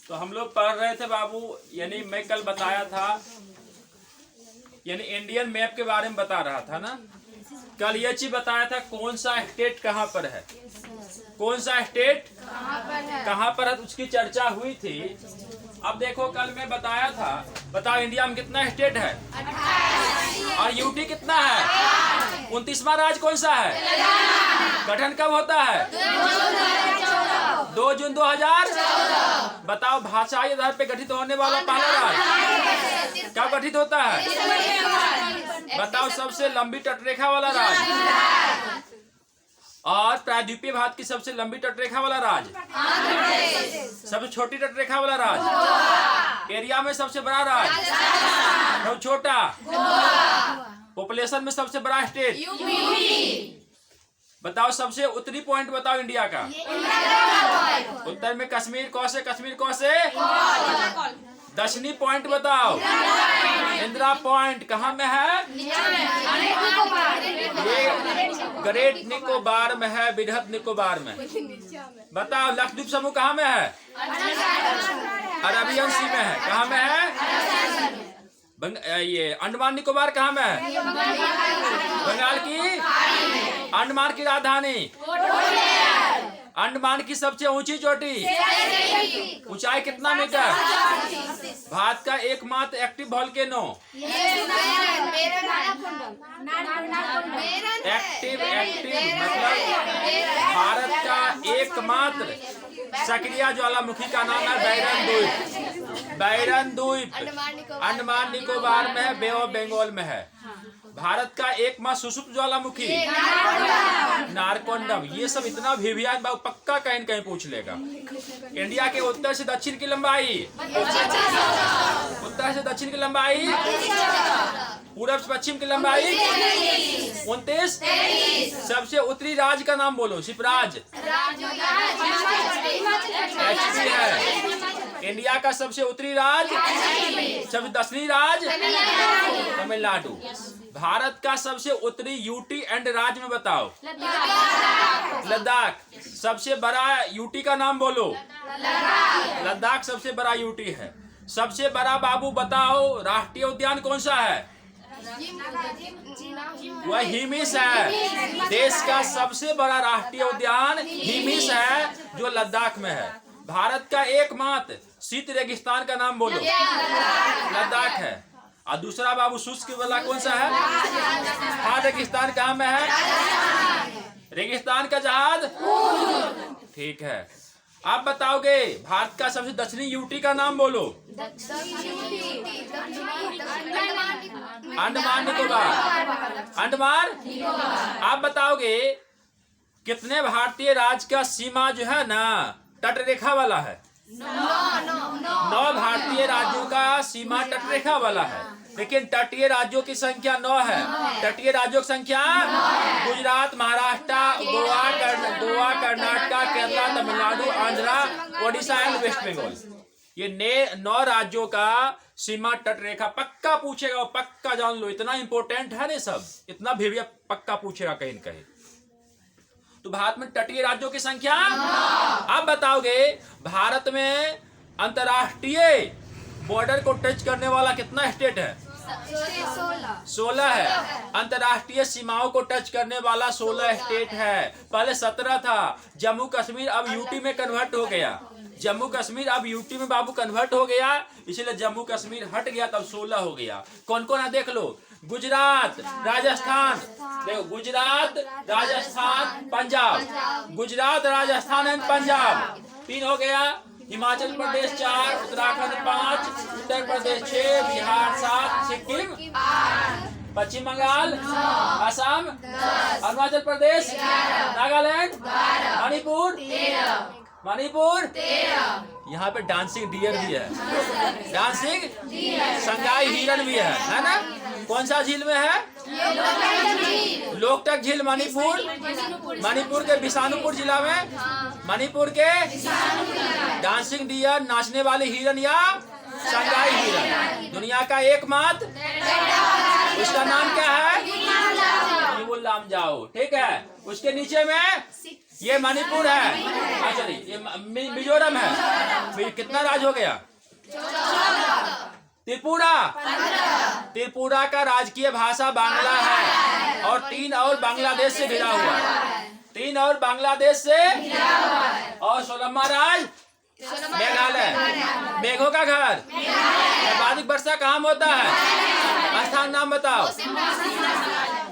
तो हम लोग पढ़ रहे थे बाबू, यानी मैं कल बताया था, यानी इंडियन मैप के बारे में बता रहा था ना। कल ये चीज बताया था कौन सा स्टेट कहाँ पर है, कौन सा स्टेट कहाँ पर है, उसकी चर्चा हुई थी। अब देखो कल मैं बताया था, बताओ इंडिया में कितना स्टेट है 28 और यूटी कितना है 29वां राज्य कौन सा है, गठन कब होता है 2 जून 2014। बताओ भाषाई आधार पे गठित होने वाला पहला राज्य कब गठित होता है। बताओ सबसे लंबी तटरेखा वाला राज्य और प्रायद्वीपीय भारत की सबसे लंबी तटरेखा वाला राज्य, सबसे छोटी तटरेखा वाला राज्य, एरिया में सबसे बड़ा राज्य, सबसे छोटा, पॉपुलेशन में सबसे बड़ा स्टेट। बताओ सबसे उत्तरी पॉइंट बताओ इंडिया का। उत्तर में कश्मीर कौन से दक्षिणी पॉइंट बताओ इंदिरा पॉइंट कहाँ में है, ये ग्रेट निकोबार में है, बृहद निकोबार में। बताओ लक्षद्वीप समूह कहाँ में है, अरबियन सी में है, कहाँ में है, ये अंडमान निकोबार कहाँ में है, बंगाल की, अंडमान की राजधानी, अंडमान की सबसे ऊंची चोटी, ऊंचाई कितना मीटर, भारत का एकमात्र एक्टिव वोल्केनो, एक्टिव मतलब भारत का एकमात्र सक्रिय ज्वालामुखी का नाम है बैरन द्वीप। बैरन द्वीप अंडमान निकोबार में है, बे ऑफ बंगाल में है। भारत का एकमात्र सुषुप्त ज्वालामुखी नारकोंडम। ये सब इतना भिवियान पक्का कहीं कहीं पूछ लेगा। इंडिया के उत्तर से दक्षिण की लंबाई, उत्तर से दक्षिण की लंबाई, पूरब से पश्चिम की लंबाई 29। सबसे उत्तरी राज्य का नाम बोलो, सिर्फ राज्य एचपी है। इंडिया का सबसे उत्तरी राज्य, सबसे दक्षिणी राज्य तमिलनाडु। भारत का सबसे उत्तरी यूटी एंड राज्य में बताओ, लद्दाख। सबसे बड़ा यूटी का नाम बोलो, लद्दाख सबसे बड़ा यूटी है। सबसे बड़ा बाबू बताओ राष्ट्रीय उद्यान कौन सा है, वह हिमिस है। देश का सबसे बड़ा राष्ट्रीय उद्यान हिमिस है जो लद्दाख में है। भारत का एकमात्र शीत रेगिस्तान का नाम बोलो, लद्दाख है। और दूसरा बाबू शुष्क वाला कौन सा है, हाँ रेगिस्तान कहाँ में है, रेगिस्तान का जहाज, ठीक है। आप बताओगे भारत का सबसे दक्षिणी यूटी का नाम बोलो, अंडमान निकोबार, अंडमान। आप बताओगे कितने भारतीय राज्य का सीमा जो है ना तटरेखा वाला है, 9 भारतीय राज्यों का सीमा तटरेखा वाला है। लेकिन तटीय राज्यों की संख्या 9 है। तटीय राज्यों की संख्या गुजरात, महाराष्ट्र, गोवा, कर्नाटका, केरला, तमिलनाडु, आंध्र, ओडिशा एंड वेस्ट बंगाल। ये 9 राज्यों का सीमा तटरेखा पक्का पूछेगा, पक्का जान लो, इतना इंपॉर्टेंट है ना सब, इतना भी पक्का पूछेगा कहीं न कहीं। तो भारत में तटीय राज्यों की संख्या, आप बताओगे भारत में अंतरराष्ट्रीय बॉर्डर को टच करने वाला कितना स्टेट है, 16 है। अंतरराष्ट्रीय सीमाओं को टच करने वाला 16 स्टेट है। पहले 17 था, जम्मू कश्मीर अब यूटी में कन्वर्ट हो गया। जम्मू कश्मीर अब यूटी में बाबू कन्वर्ट हो गया, इसलिए जम्मू कश्मीर हट गया, तब 16 हो गया। कौन कौन है देख लो, गुजरात, राजस्थान, देखो गुजरात, राजस्थान, पंजाब, गुजरात, राजस्थान एंड पंजाब 3 हो गया। हिमाचल प्रदेश 4, उत्तराखंड 5, उत्तर प्रदेश 6, बिहार 7, सिक्किम, पश्चिम बंगाल, असम, अरुणाचल प्रदेश, नागालैंड, मणिपुर, यहाँ पे डांसिंग डियर भी है, डांसिंग संगाई हिरन भी है ना। कौन सा झील में है, लोकटक झील, मणिपुर के बिशानुपुर जिला में, मणिपुर के डांसिंग डियर, नाचने वाले हिरन या संगाई हिरन। दुनिया का एकमात्र, उसका नाम क्या है, लामजाओ, ठीक है। उसके नीचे में ये मणिपुर है, सॉरी ये मिजोरम है। कितना राज हो गया? त्रिपुरा, त्रिपुरा का राजकीय भाषा बांग्ला है और 3 और बांग्लादेश से घिरा हुआ है, 3 और बांग्लादेश से। और 16वां राज मेघालय, मेघों का घर। सर्वाधिक वर्षा कहाँ होता है? स्थान नाम बताओ।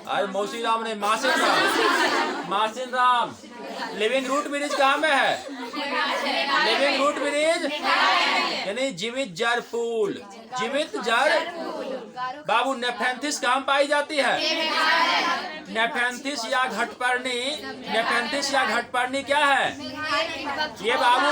अरे मौसी राम ने मासिन राम, मासिन राम। लिविंग रूट ब्रिज कहाँ में है? लिविंग रूट ब्रिज यानी जीवित जल पुल, जीवित जल। बाबू नेफेंथिस कहाँ पाई जाती है? नेफेंथिस या घटपर्णी, नेफेंथिस या घटपर्णी क्या है? ये बाबू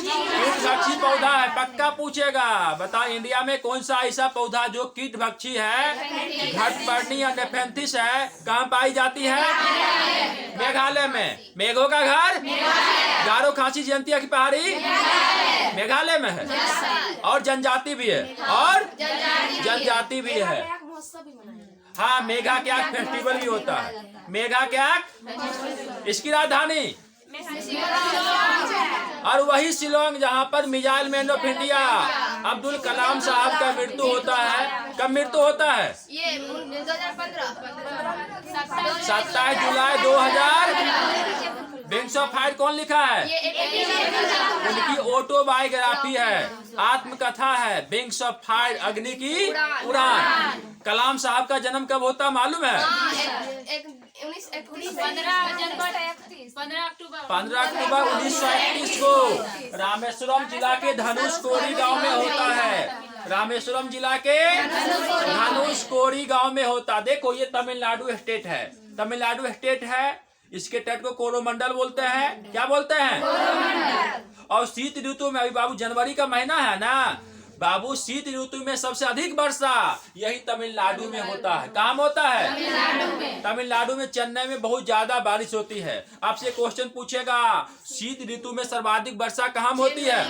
कीटभक्षी पौधा है, पक्का पूछेगा। बताओ इंडिया में कौन सा ऐसा पौधा जो कीटभक्षी है? घटपर्णी या नेफेंथिस है। कहाँ पाई जाती है? मेघालय में। मेघों का घर गारो खासी जयंतिया की पहाड़ी मेघालय में है और जनजाति भी है, और जनजाति भी है। हाँ, मेघा क्याक फेस्टिवल भी होता है। मेघा क्याक इसकी राजधानी, और वही शिलोंग जहाँ पर missile man of India Abdul Kalam sahab का मृत्यु होता है। कब मृत्यु होता है? ये 2015 27 जुलाई 2000। विंग्स ऑफ फायर कौन लिखा है? उनकी ऑटोबायोग्राफी है, आत्मकथा है, विंग्स ऑफ फायर, अग्नि की उड़ान। कलाम साहब का जन्म कब होता मालूम है? 15 अक्टूबर 1931 को रामेश्वरम जिला के धनुषकोडी गांव में होता है। रामेश्वरम जिला के धनुषकोडी गांव में होता। देखो ये तमिलनाडु स्टेट है, तमिलनाडु स्टेट है। इसके तट को कोरोमंडल बोलते हैं। क्या बोलते हैं? और शीत ऋतु में, अभी बाबू जनवरी का महीना है ना बाबू, शीत ऋतु में सबसे अधिक वर्षा यही तमिलनाडु में होता है। कहाँ होता है? तमिलनाडु में। चेन्नई में बहुत ज्यादा बारिश होती है। आपसे क्वेश्चन पूछेगा शीत ऋतु में सर्वाधिक वर्षा कहाँ होती है?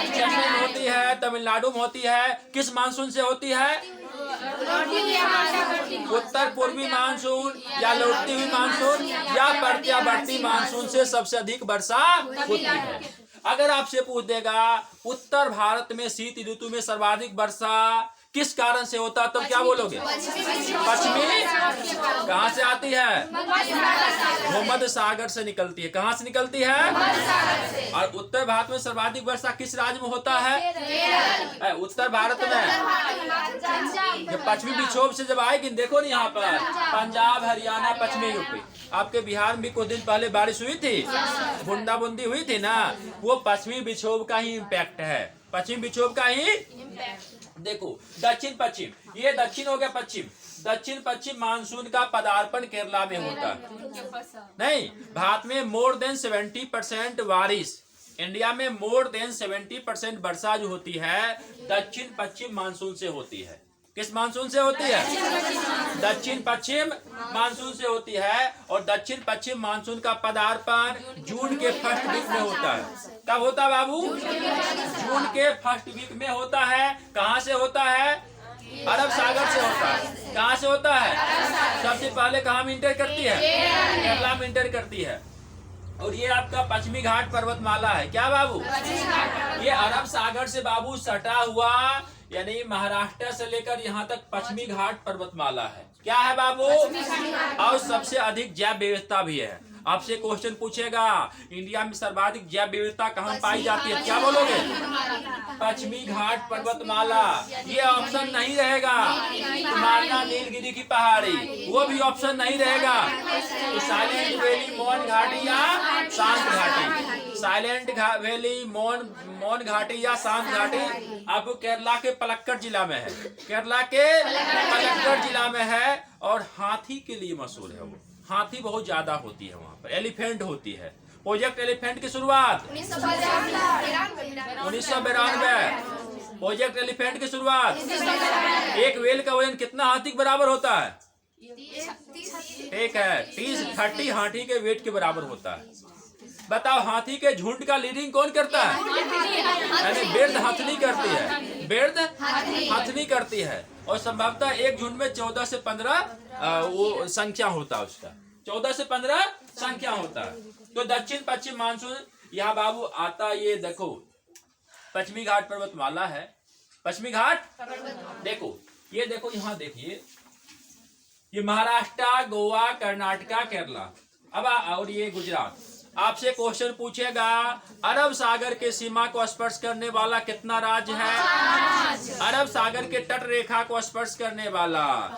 चेन्नई में होती है, तमिलनाडु में होती है। किस मानसून से होती है? उत्तर पूर्वी मानसून या लौटती हुई मानसून या प्रत्यावर्ती मानसून से सबसे अधिक वर्षा होती है। अगर आपसे पूछ देगा उत्तर भारत में शीत ऋतु में सर्वाधिक वर्षा किस कारण से होता, तो क्या बोलोगे? पश्चिमी कहाँ से आती है? भूमध्य सागर से निकलती है। कहाँ से निकलती है? और उत्तर भारत में सर्वाधिक वर्षा किस राज्य में होता है? उत्तर भारत में। जब पश्चिमी विक्षोभ से जब आएगी, देखो ना यहाँ पर पंजाब, हरियाणा, पश्चिमी यूपी। आपके बिहार में भी कुछ दिन पहले बारिश हुई थी, बूंदाबूंदी हुई थी ना, वो पश्चिमी विक्षोभ का ही इम्पैक्ट है। पश्चिमी विक्षोभ का ही। देखो दक्षिण पश्चिम, ये दक्षिण हो गया पश्चिम। दक्षिण पश्चिम मानसून का पदार्पण केरला में होता है। नहीं, भारत में मोर देन 70% बारिश, इंडिया में मोर देन 70% वर्षा जो होती है दक्षिण पश्चिम मानसून से होती है। किस मानसून से होती है? दक्षिण पश्चिम मानसून से होती है। और दक्षिण पश्चिम मानसून का पदार्पण जून के फर्स्ट वीक में होता है। कब होता है बाबू? जून के फर्स्ट वीक में होता है। कहाँ से होता है? अरब सागर से होता है। कहाँ से होता है? सबसे पहले कहाँ में इंटर करती है? केरला में इंटर करती है। और ये आपका पश्चिमी घाट पर्वतमाला है। क्या बाबू? ये अरब सागर से बाबू सटा हुआ, यानी महाराष्ट्र से लेकर यहाँ तक पश्चिमी घाट पर्वतमाला है। क्या है बाबू? और सबसे अधिक जैव विविधता भी है। आपसे क्वेश्चन पूछेगा इंडिया में सर्वाधिक जैव विविधता कहाँ पाई जाती है? क्या बोलोगे? पश्चिमी घाट पर्वतमाला। ये ऑप्शन नहीं रहेगा। कुमारना नीलगिरी की पहाड़ी, वो भी ऑप्शन नहीं रहेगा। तो साइलेंट वैली, मौन घाटी या शांत घाटी। साइलेंट वैली, मौन घाटी या शांत घाटी आपको केरला के पलक्कड़ जिला में है। केरला के पलक्कड़ जिला में है। और हाथी के लिए मशहूर है वो। हाथी बहुत ज्यादा होती है वहाँ पर। एलिफेंट होती है। प्रोजेक्ट एलिफेंट की शुरुआत 1992। प्रोजेक्ट एलिफेंट की शुरुआत। एक वेल का वजन कितना हाथी के बराबर होता है? एक है 30 हाथी के वेट के बराबर होता है। बताओ हाथी के झुंड का लीडिंग कौन करता है? यानी बेर्द हथनी करती है। बेर्द हथनी करती है। और संभवतः एक झुंड में 14 से 15 वो संख्या होता है उसका। 14 से 15 संख्या होता है। तो दक्षिण पश्चिम मानसून यहाँ बाबू आता, ये देखो पश्चिमी घाट पर्वतमाला है, पश्चिमी घाट देखो, ये देखो यहाँ देखिए, ये महाराष्ट्र, गोवा, कर्नाटका, केरला, अब और ये गुजरात। आपसे क्वेश्चन पूछेगा अरब सागर के सीमा को स्पर्श करने वाला कितना राज्य है? अरब सागर के तट रेखा को स्पर्श करने वाला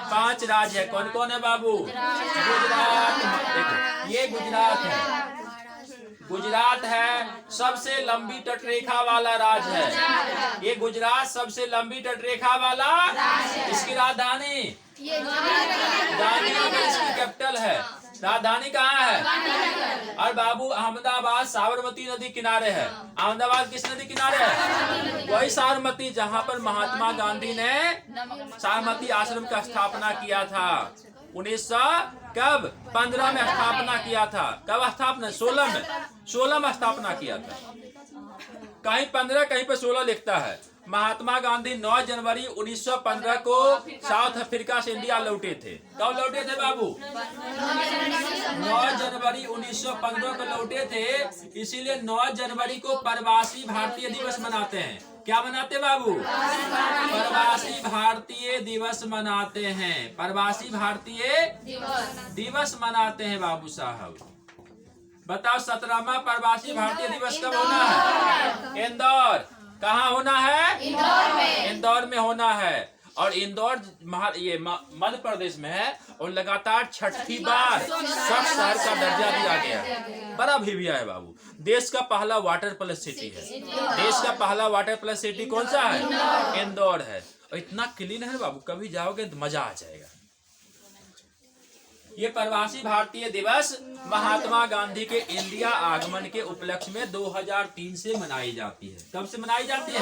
5 राज्य है। कौन कौन है बाबू? गुजरात, देखो ये गुजरात है, गुजरात है सबसे लंबी तटरेखा वाला राज्य है। ये गुजरात सबसे लंबी तटरेखा वाला, इसकी राजधानी गांधीनगर इसकी कैपिटल है। राजधानी कहाँ है? और बाबू अहमदाबाद साबरमती नदी किनारे है। अहमदाबाद किस नदी किनारे है? वही साबरमती जहाँ पर महात्मा गांधी ने साबरमती आश्रम का स्थापना किया था। 1915 में स्थापना किया था। कब स्थापना? 16 में स्थापना किया था। कहीं 15 कहीं पे 16 लिखता है। महात्मा गांधी 9 जनवरी 1915 को साउथ अफ्रीका से इंडिया लौटे थे। कब लौटे थे बाबू? 9 जनवरी 1915 को लौटे थे। इसीलिए 9 जनवरी को प्रवासी भारतीय दिवस मनाते हैं। क्या मनाते बाबू? प्रवासी भारतीय दिवस मनाते हैं। प्रवासी भारतीय दिवस मनाते हैं बाबू साहब। बताओ 17वां प्रवासी भारतीय दिवस कब होना है? इंदौर। कहाँ होना है? इंदौर में। इंदौर में होना है। और इंदौर ये मध्य प्रदेश में है और लगातार 6ठी बार स्वच्छ शहर का दर्जा दिया गया। बड़ा भीविया है बाबू। देश का पहला वाटर प्लस सिटी है। देश का पहला वाटर प्लस सिटी कौन सा है? इंदौर है। और इतना क्लीन है बाबू, कभी जाओगे तो मजा आ जाएगा। ये प्रवासी भारतीय दिवस महात्मा गांधी के इंडिया आगमन के उपलक्ष्य में 2003 से मनाई जाती है। कब से मनाई जाती है?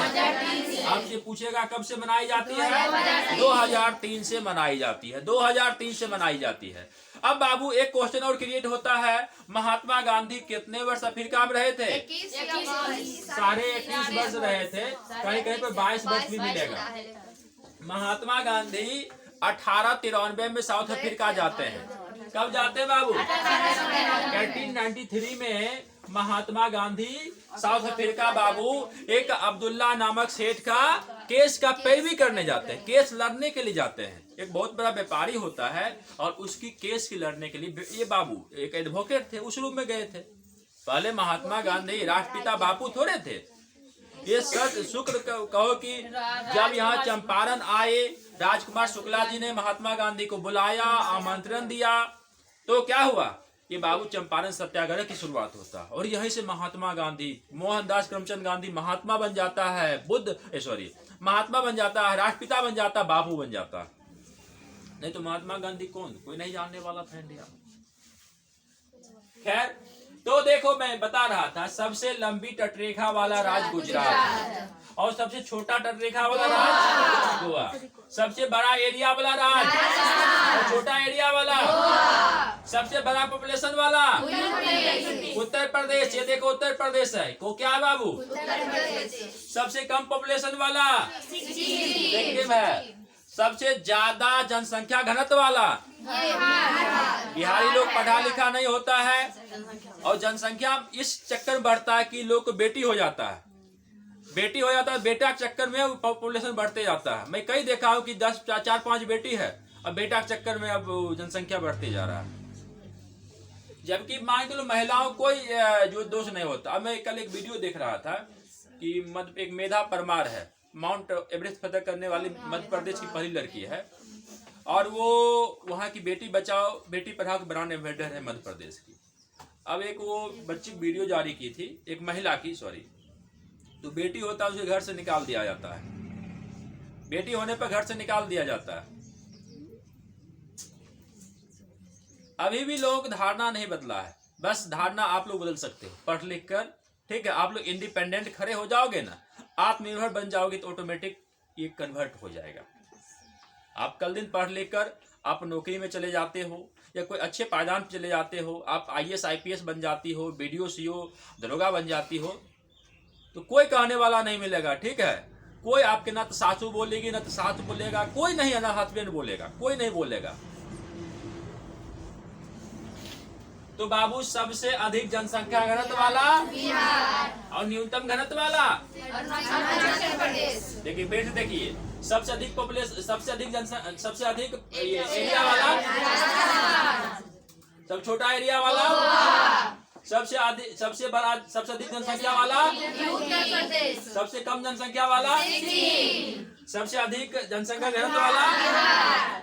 आपसे पूछेगा कब से मनाई जाती है? 2003 से मनाई जाती है। 2003 से मनाई जाती है। अब बाबू एक क्वेश्चन और क्रिएट होता है, महात्मा गांधी कितने वर्ष अफ्रीका में रहे थे? 21.5 वर्ष रहे थे। कहीं कहीं पर 22 वर्ष भी मिलेगा। महात्मा गांधी 1893 में साउथ अफ्रीका जाते हैं। कब जाते हैं बाबू? 1893 में महात्मा गांधी साउथ अफ्रीका बाबू एक अब्दुल्ला नामक सेठ का केस का पैरवी करने जाते हैं। केस लड़ने के लिए जाते हैं। एक बहुत बड़ा व्यापारी होता है और उसकी केस की लड़ने के लिए ये बाबू एक एडवोकेट थे, उस रूम में गए थे। पहले महात्मा गांधी राष्ट्रपिता बापू थोड़े थे। ये शुक्र कहो कि जब यहाँ चंपारण आए, राजकुमार शुक्ला जी ने महात्मा गांधी को बुलाया, आमंत्रण दिया, तो क्या हुआ? ये बाबू चंपारण सत्याग्रह की शुरुआत होता है। और यहीं से महात्मा गांधी, मोहनदास करमचंद गांधी महात्मा बन जाता है, महात्मा बन जाता है, राष्ट्रपिता बन जाता, बापू बन जाता। नहीं तो महात्मा गांधी कौन? कोई नहीं जानने वाला था इंडिया। खैर, तो देखो मैं बता रहा था सबसे लंबी तटरेखा वाला राज्य गुजरात और सबसे छोटा तटरेखा वाला राज्य गोवा। सबसे बड़ा एरिया वाला राज्य और छोटा एरिया वाला। सबसे बड़ा पॉपुलेशन वाला उत्तर प्रदेश। ये देखो उत्तर प्रदेश है को क्या है बाबू? सबसे कम पॉपुलेशन वाला सिक्किम है। सबसे ज्यादा जनसंख्या घनत्व वाला बिहारी लोग पढ़ा लिखा नहीं होता है और जनसंख्या इस चक्कर में बढ़ता है कि लोग को बेटी हो जाता है। बेटा के चक्कर में पॉपुलेशन बढ़ते जाता है। मैं कई देखा हूँ कि 10 4-5 बेटी है और बेटा के चक्कर में अब जनसंख्या बढ़ती जा रहा है। जबकि मान के लो महिलाओं कोई जो दोष नहीं होता। अब मैं कल एक वीडियो देख रहा था कि एक मेधा परमार है, माउंट एवरेस्ट फतह करने वाली मध्य प्रदेश की पहली लड़की है और वो वहाँ की बेटी बचाओ बेटी पढ़ाओ के ब्रांड एम्बेसडर है मध्य प्रदेश की। अब एक वो बच्ची वीडियो जारी की थी, एक महिला की, तो बेटी होता है उसे घर से निकाल दिया जाता है। बेटी होने पर घर से निकाल दिया जाता है। अभी भी लोगों की धारणा नहीं बदला है। बस धारणा आप लोग बदल सकते हो पढ़ लिख कर। ठीक है, आप लोग इंडिपेंडेंट खड़े हो जाओगे ना, आत्मनिर्भर बन जाओगे तो ऑटोमेटिक ये कन्वर्ट हो जाएगा। आप कल दिन पढ़ लिख कर आप नौकरी में चले जाते हो या कोई अच्छे पायदान पे चले जाते हो, आप IAS IPS बन जाती हो, BDO CO दरोगा बन जाती हो, तो कोई कहने वाला नहीं मिलेगा। ठीक है, कोई आपके ना तो सासू बोलेगी ना तो सास बोलेगा, कोई नहीं है ना हस्बैंड बोलेगा, कोई नहीं बोलेगा। तो बाबू सबसे अधिक जनसंख्या घनत्व वाला और न्यूनतम घनत्व वाला। देखिए बेट देखिए, सबसे अधिक पॉपुलेशन, सबसे अधिक एरिया वाला, सब छोटा एरिया वाला, सबसे अधिक जनसंख्या वाला, सबसे कम जनसंख्या वाला, सबसे अधिक जनसंख्या घनत्व वाला,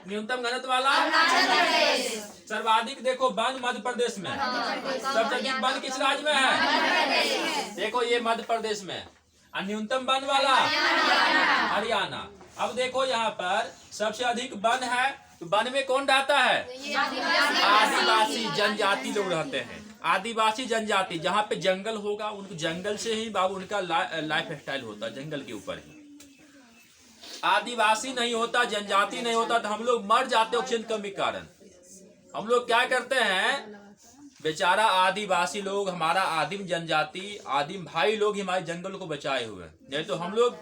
न्यूनतम घनत्व वाला। सर्वाधिक देखो वन मध्य प्रदेश में, सबसे अधिक वन किस राज्य में है? देखो ये मध्य प्रदेश में। और न्यूनतम वन वाला हरियाणा। अब देखो यहाँ पर सबसे अधिक वन है, तो वन में कौन रहता है? आदिवासी जनजाति लोग रहते हैं। आदिवासी जनजाति, जहाँ पे जंगल होगा, उनको जंगल से ही बाबू उनका लाइफ स्टाइल होता है, जंगल के ऊपर ही। आदिवासी नहीं होता, जनजाति नहीं होता, तो हम लोग मर जाते ऑक्सीजन कमी के कारण। हम लोग क्या करते हैं, बेचारा आदिवासी लोग, हमारा आदिम जनजाति, आदिम भाई लोग ही हमारे जंगल को बचाए हुए। नहीं तो हम लोग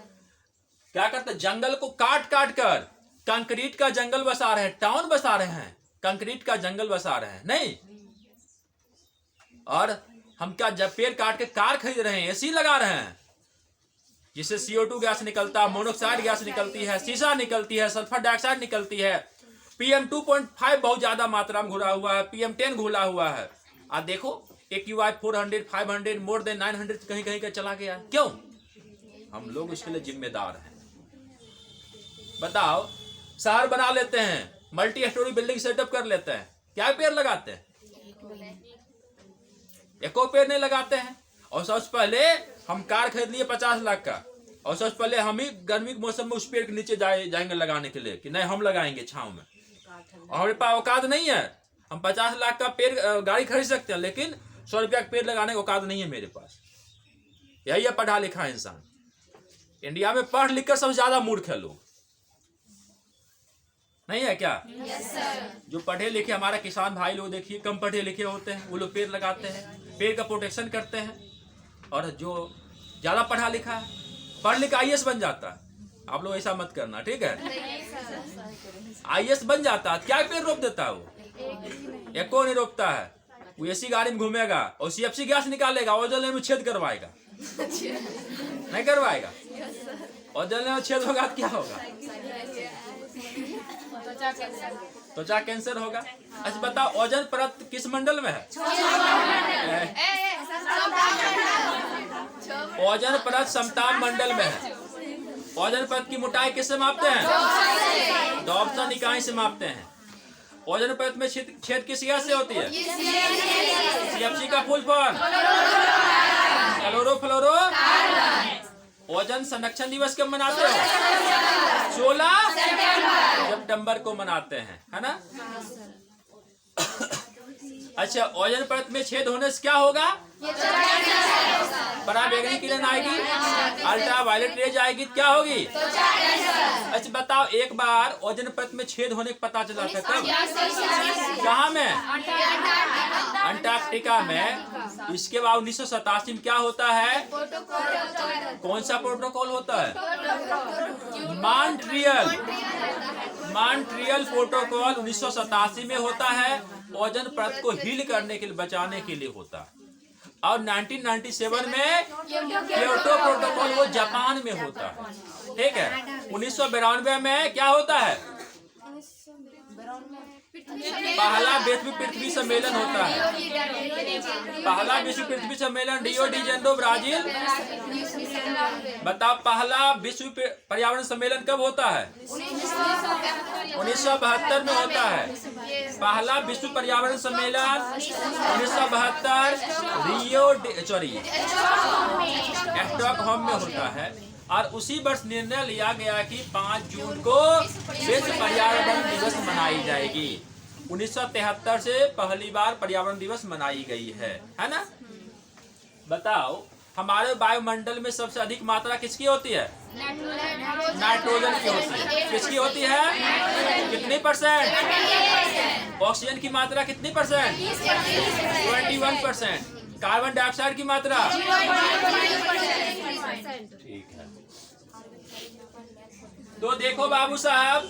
क्या करते हैं, जंगल को काट काट कर कंक्रीट का जंगल बसा रहे हैं, टाउन बसा रहे हैं, कंक्रीट का जंगल बसा रहे हैं। नहीं, और हम क्या जब पेड़ काट के कार खरीद रहे हैं, एसी लगा रहे हैं, जिससे CO2 गैस निकलता है, मोनोऑक्साइड गैस निकलती है, सीसा निकलती है, सल्फर डाइऑक्साइड निकलती है, PM 2.5 बहुत ज्यादा मात्रा में घुला हुआ है, PM 10 घुला हुआ है। आप देखो AQI 400, 500, मोर देन 900 कहीं कहीं का चला गया। क्यों? हम लोग उसके लिए जिम्मेदार हैं। बताओ, शहर बना लेते हैं, मल्टी स्टोरी बिल्डिंग सेटअप कर लेते हैं, क्या पेड़ लगाते हैं? एको पेड़ नहीं लगाते हैं। और सबसे पहले हम कार खरीद लिए 50 लाख का, और सबसे पहले हम ही गर्मी के मौसम में उस पेड़ के नीचे जाएंगे लगाने के लिए कि नहीं हम लगाएंगे छांव में। और हमारे पास औकात नहीं है, हम 50 लाख का पेड़ गाड़ी खरीद सकते हैं, लेकिन 100 रुपया का पेड़ लगाने का औकात नहीं है मेरे पास। यही है पढ़ा लिखा इंसान। इंडिया में पढ़ लिख कर सबसे ज्यादा मूर्ख है लोग, नहीं है क्या? जो पढ़े लिखे हमारा किसान भाई लोग देखिए, कम पढ़े लिखे होते हैं, वो लोग पेड़ लगाते हैं, पेड़ का प्रोटेक्शन करते हैं। और जो ज्यादा पढ़ा लिखा है, पढ़ लिख IAS बन जाता है। आप लोग ऐसा मत करना, ठीक है? IAS बन जाता है, क्या पेड़ रोप देता है? वो एको नहीं रोकता है। वो ऐसी गाड़ी में घूमेगा और CFC गैस निकालेगा, ओजोन लेयर में छेद करवाएगा, नहीं करवाएगा? ओजोन लेयर में छेद होगा तो क्या होगा? त्वचा कैंसर होगा। अच्छा बताओ, ओजोन परत किस मंडल में है? ओजोन परत समताप मंडल में है। ओजोन परत की मोटाई किससे मापते हैं? डॉप्सन इकाई से मापते हैं। ओजोन परत में छेद किस गैस से होती है? CFC का फुल फॉर्म क्लोरोफ्लोरो। ओजोन संरक्षण दिवस कब मनाते हो? 16 सितंबर को मनाते हैं, है ना? अच्छा, ओजोन परत में छेद होने से क्या होगा? पराबैंगनी किरण आएगी, अल्ट्रा वायलेट रेज आएगी, क्या होगी? अच्छा बताओ, एक बार ओजोन परत में छेद होने का पता चला था कब? कहाँ में? अंटार्कटिका में। इसके बाद 1987 में क्या होता है? कौन सा प्रोटोकॉल होता है? मॉन्ट्रियल प्रोटोकॉल 1987 में होता है। ओजोन परत को हील करने के लिए, बचाने के लिए होता है। और 1997 में क्योटो प्रोटोकॉल, वो जापान में होता है, ठीक है? 1992 में क्या होता है? पहला विश्व पृथ्वी सम्मेलन होता है। पहला विश्व पृथ्वी सम्मेलन रियो डी जेनेरो, ब्राजील। बताओ, पहला विश्व पर्यावरण सम्मेलन कब होता है? 1972 में होता है। पहला विश्व पर्यावरण सम्मेलन 1972 स्टॉकहोम में होता है। और उसी वर्ष निर्णय लिया गया कि 5 जून को विश्व पर्यावरण दिवस मनाई जाएगी। 1973 से पहली बार पर्यावरण दिवस मनाई गई है ना? बताओ, हमारे वायुमंडल में सबसे अधिक मात्रा किसकी होती है? नाइट्रोजन की होती है। किसकी होती है? कितनी %? ऑक्सीजन की मात्रा कितनी %? 21%। कार्बन डाइऑक्साइड की मात्रा? ठीक है। तो देखो बाबू साहब,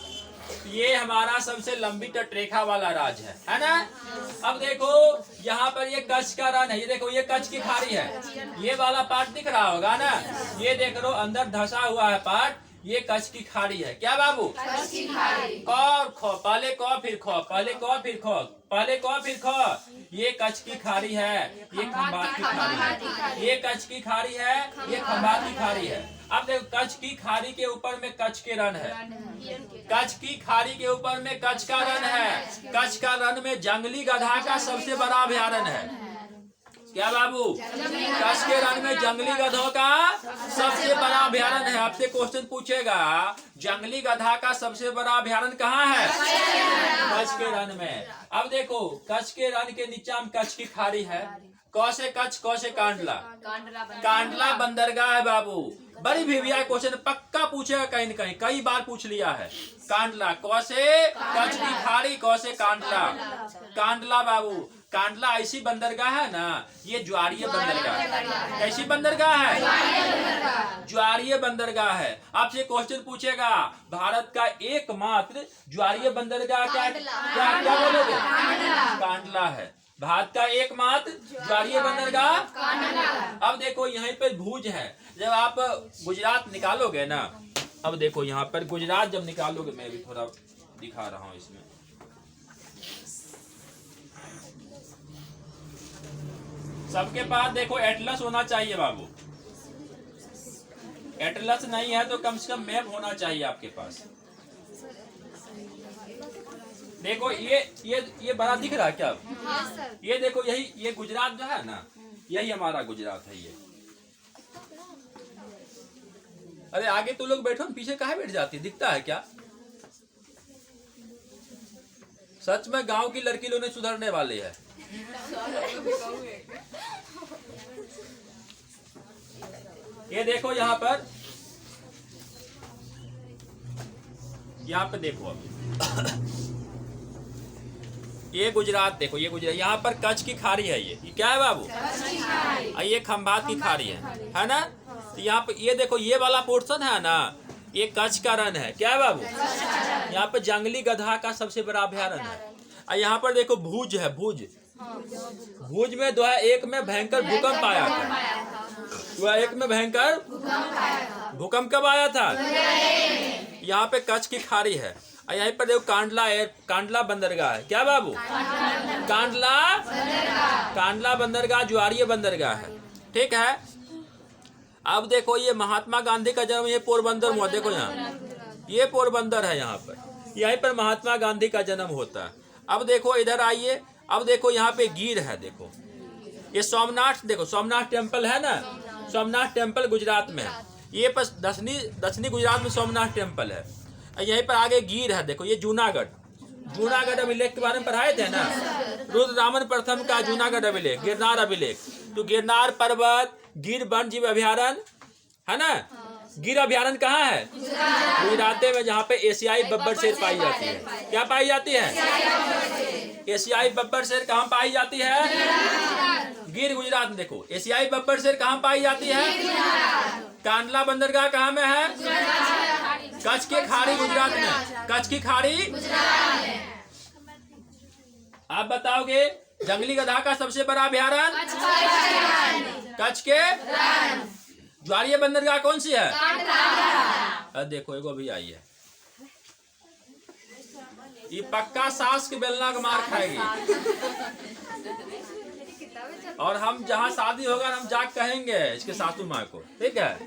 ये हमारा सबसे लंबी तटरेखा वाला राज्य है ना। अब देखो यहाँ पर ये कच्छ का रन है, ये देखो ये कच्छ की खाड़ी है, ये वाला पार्ट दिख रहा होगा ना, ये देख लो अंदर धसा हुआ है पार्ट, ये कच्छ की खाड़ी है। क्या बाबू? क और ख, पहले क फिर ख, पहले क फिर ख, पहले क फिर ख, ये कच्छ की खाड़ी है, ये खंभात की खाड़ी है, ये कच्छ की खाड़ी है, ये खंभात की खाड़ी है। अब देखो कच्छ की खाड़ी के ऊपर में कच्छ के रन है, कच्छ की खाड़ी के ऊपर में कच्छ का रन है, कच्छ का रन में जंगली गधा का सबसे बड़ा अभयारण्य है। क्या बाबू? कच्छ के रन में जंगली गधों का सबसे बड़ा अभयारण्य है। आपसे क्वेश्चन पूछेगा जंगली गधा का सबसे बड़ा अभयारण्य कहाँ है? कच्छ के रन में। अब देखो कच्छ के रन के नीचे में कच्छ की खाड़ी है, क से कच्छ, क से कांडला, कांडला बंदरगाह है बाबू। बड़ी भिविया क्वेश्चन पक्का पूछेगा कहीं न कहीं, कई बार पूछ लिया है। कांडला, क से कच्छ की खाड़ी, क से कांडला, कांडला बाबू। कांडला ऐसी बंदरगाह है ना, ये ज्वारीय बंदरगाह है। कैसी बंदरगाह है? ज्वारीय बंदरगाह है। आपसे क्वेश्चन पूछेगा भारत का एकमात्र ज्वारीय बंदरगाह क्या क्या बोलोगे? कांडला है। भारत का एकमात्र ज्वारीय बंदरगाह। अब देखो यहीं पे भुज है। जब आप गुजरात निकालोगे ना, अब देखो यहाँ पर गुजरात जब निकालोगे, मैं भी थोड़ा दिखा रहा हूँ इसमें। सबके पास देखो एटलस होना चाहिए बाबू, एटलस नहीं है तो कम से कम मैप होना चाहिए आपके पास। देखो ये बड़ा दिख रहा है क्या? ये देखो यही, ये गुजरात जो है ना, यही हमारा गुजरात है ये। अरे आगे तो लोग बैठो, पीछे काहे बैठ जाती है? दिखता है क्या? सच में गांव की लड़की लोग नहीं सुधरने वाले है। ये देखो यहाँ पे देखो अभी ये गुजरात देखो, ये गुजरात, यहाँ पर कच्छ की खाड़ी है। ये क्या है बाबू? ये खंभात की खाड़ी है ना। तो यहाँ पे ये देखो, ये वाला पोर्शन है ना, ये कच्छ का रन है। क्या है बाबू? यहाँ पे जंगली गधा का सबसे बड़ा अभयारण्य है। यहाँ पर देखो भुज है, भुज। भुज में 2001 में भयंकर भूकंप आया था। 2001 में भयंकर भूकंप कब आया था? यहाँ पे कच्छ की खाड़ी है। यहीं पर देखो कांडला है, कांडला बंदरगाह है। क्या बाबू? कांडला बंदरगाह ज्वारीय बंदरगाह है। ठीक है। अब देखो ये महात्मा गांधी का जन्म ये पोरबंदर हुआ। देखो यहाँ ये पोरबंदर है, यहाँ पर यहीं पर महात्मा गांधी का जन्म होता है। अब देखो इधर आइए, अब देखो यहाँ पे गिर है। देखो ये सोमनाथ, देखो सोमनाथ टेम्पल है ना, सोमनाथ टेम्पल गुजरात में है। ये पर दक्षिणी गुजरात में सोमनाथ टेम्पल है। यहीं पर आगे गिर है। देखो ये जूनागढ़ अभिलेख के बारे में पढ़ाए थे ना, रुद्ररामन प्रथम का जूनागढ़ अभिलेख, गिरनार अभिलेख। तो गिरनार पर्वत, गिर वन्य जीव अभयारण्य है ना। गिर अभयारण्य कहाँ है? गुजरात में, जहाँ पे एशियाई बब्बर शेर पाई जाती है। क्या पाई जाती है? एशियाई बब्बर शेर कहाँ पाई जाती है? गिर गुजरात में। देखो एशियाई बब्बर शेर कहाँ पाई जाती है? कांडला बंदरगाह कहाँ में है? कच्छ की खाड़ी गुजरात में। कच्छ की खाड़ी आप बताओगे जंगली गधा का सबसे बड़ा अभयारण्य? कच्छ के ज्वारीय बंदरगाह कौन सी है? अब देखो एगो भी आई है, ये पक्का सास के बेलना का मार खाएगी। और हम जहाँ शादी होगा हम जाके कहेंगे इसके सासू माँ को, ठीक है,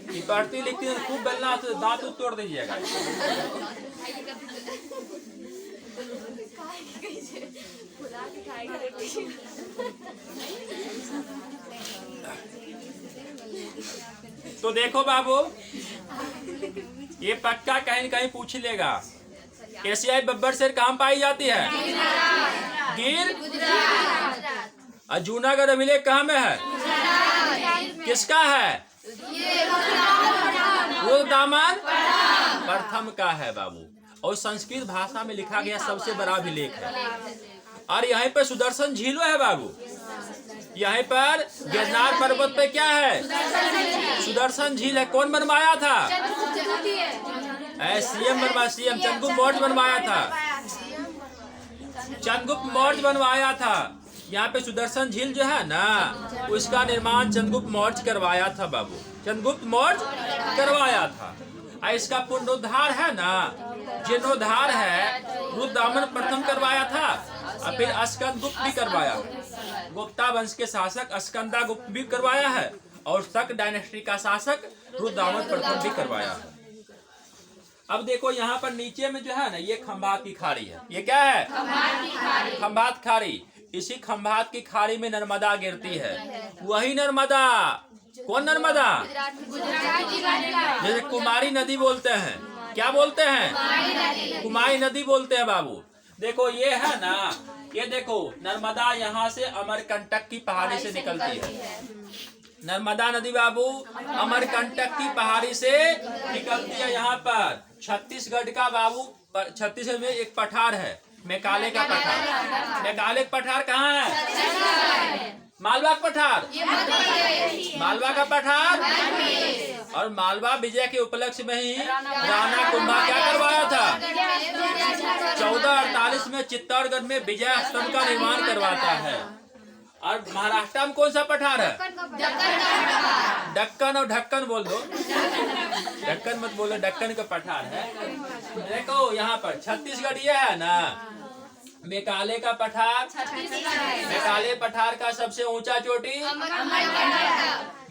कि पढ़ती लिखती है खूब बेलना से दांत तोड़ दीजिएगा। तो देखो बाबू ये पक्का कहीं न कहीं पूछ लेगा, एशियाई बब्बर शेर कहाँ पाई जाती है? गिर। और जूनागढ़ अभिलेख कहाँ में है? किसका है? रुद्रदामन प्रथम का है बाबू। और संस्कृत भाषा में लिखा गया सबसे बड़ा अभिलेख है। और यहाँ पर सुदर्शन झील है बाबू। यहाँ पर गिरनार पर्वत पे क्या है? सुदर्शन झील है। कौन बनवाया था? सीएम बनवा सीएम चंद्रगुप्त मौर्य बनवाया था, चंद्रगुप्त मौर्य बनवाया था। यहाँ पे सुदर्शन झील जो है ना, उसका निर्माण चंद्रगुप्त मौर्य करवाया था बाबू, चंद्रगुप्त मौर्य करवाया था। और इसका पुनरुद्धार है ना, जीर्णोद्धार है, रुद्रदामन प्रथम करवाया था और फिर स्कंदगुप्त भी करवाया। गुप्ता वंश के शासक स्कंदगुप्त भी करवाया है और शक डायनेस्टी का शासक रुद्रदामन प्रथम भी करवाया है। अब देखो यहाँ पर नीचे में जो है ना, ये खंभात की खाड़ी है। ये क्या है? खंभात खाड़ी। इसी खंभात की खाड़ी में नर्मदा गिरती है। वही नर्मदा, कौन नर्मदा? जैसे कुमारी नदी बोलते हैं, क्या बोलते हैं? कुमारी नदी बोलते हैं बाबू। देखो ये है ना, ये देखो नर्मदा यहाँ से अमरकंटक की पहाड़ी से निकलती है। नर्मदा नदी बाबू अमरकंटक की पहाड़ी से निकलती है। यहाँ पर छत्तीसगढ़ का बाबू, छत्तीसगढ़ में एक पठार है, मेकाले का पठार। मेकाले का पठार कहाँ है? मालवा का पठार, मालवा का पठार। और मालवा विजय के उपलक्ष्य में ही राणा कुंभा क्या करवाया था? 1448 में चित्तौड़गढ़ में विजय स्तंभ का निर्माण करवाता है। और महाराष्ट्र में कौन सा पठार है? दक्कन और ढक्कन बोल दो, ढक्कन मत बोलो, दक्कन का पठार है। देखो यहाँ पर छत्तीसगढ़ ये है ना, मेकाले का पठार, मेकाले पठार का सबसे ऊंचा चोटी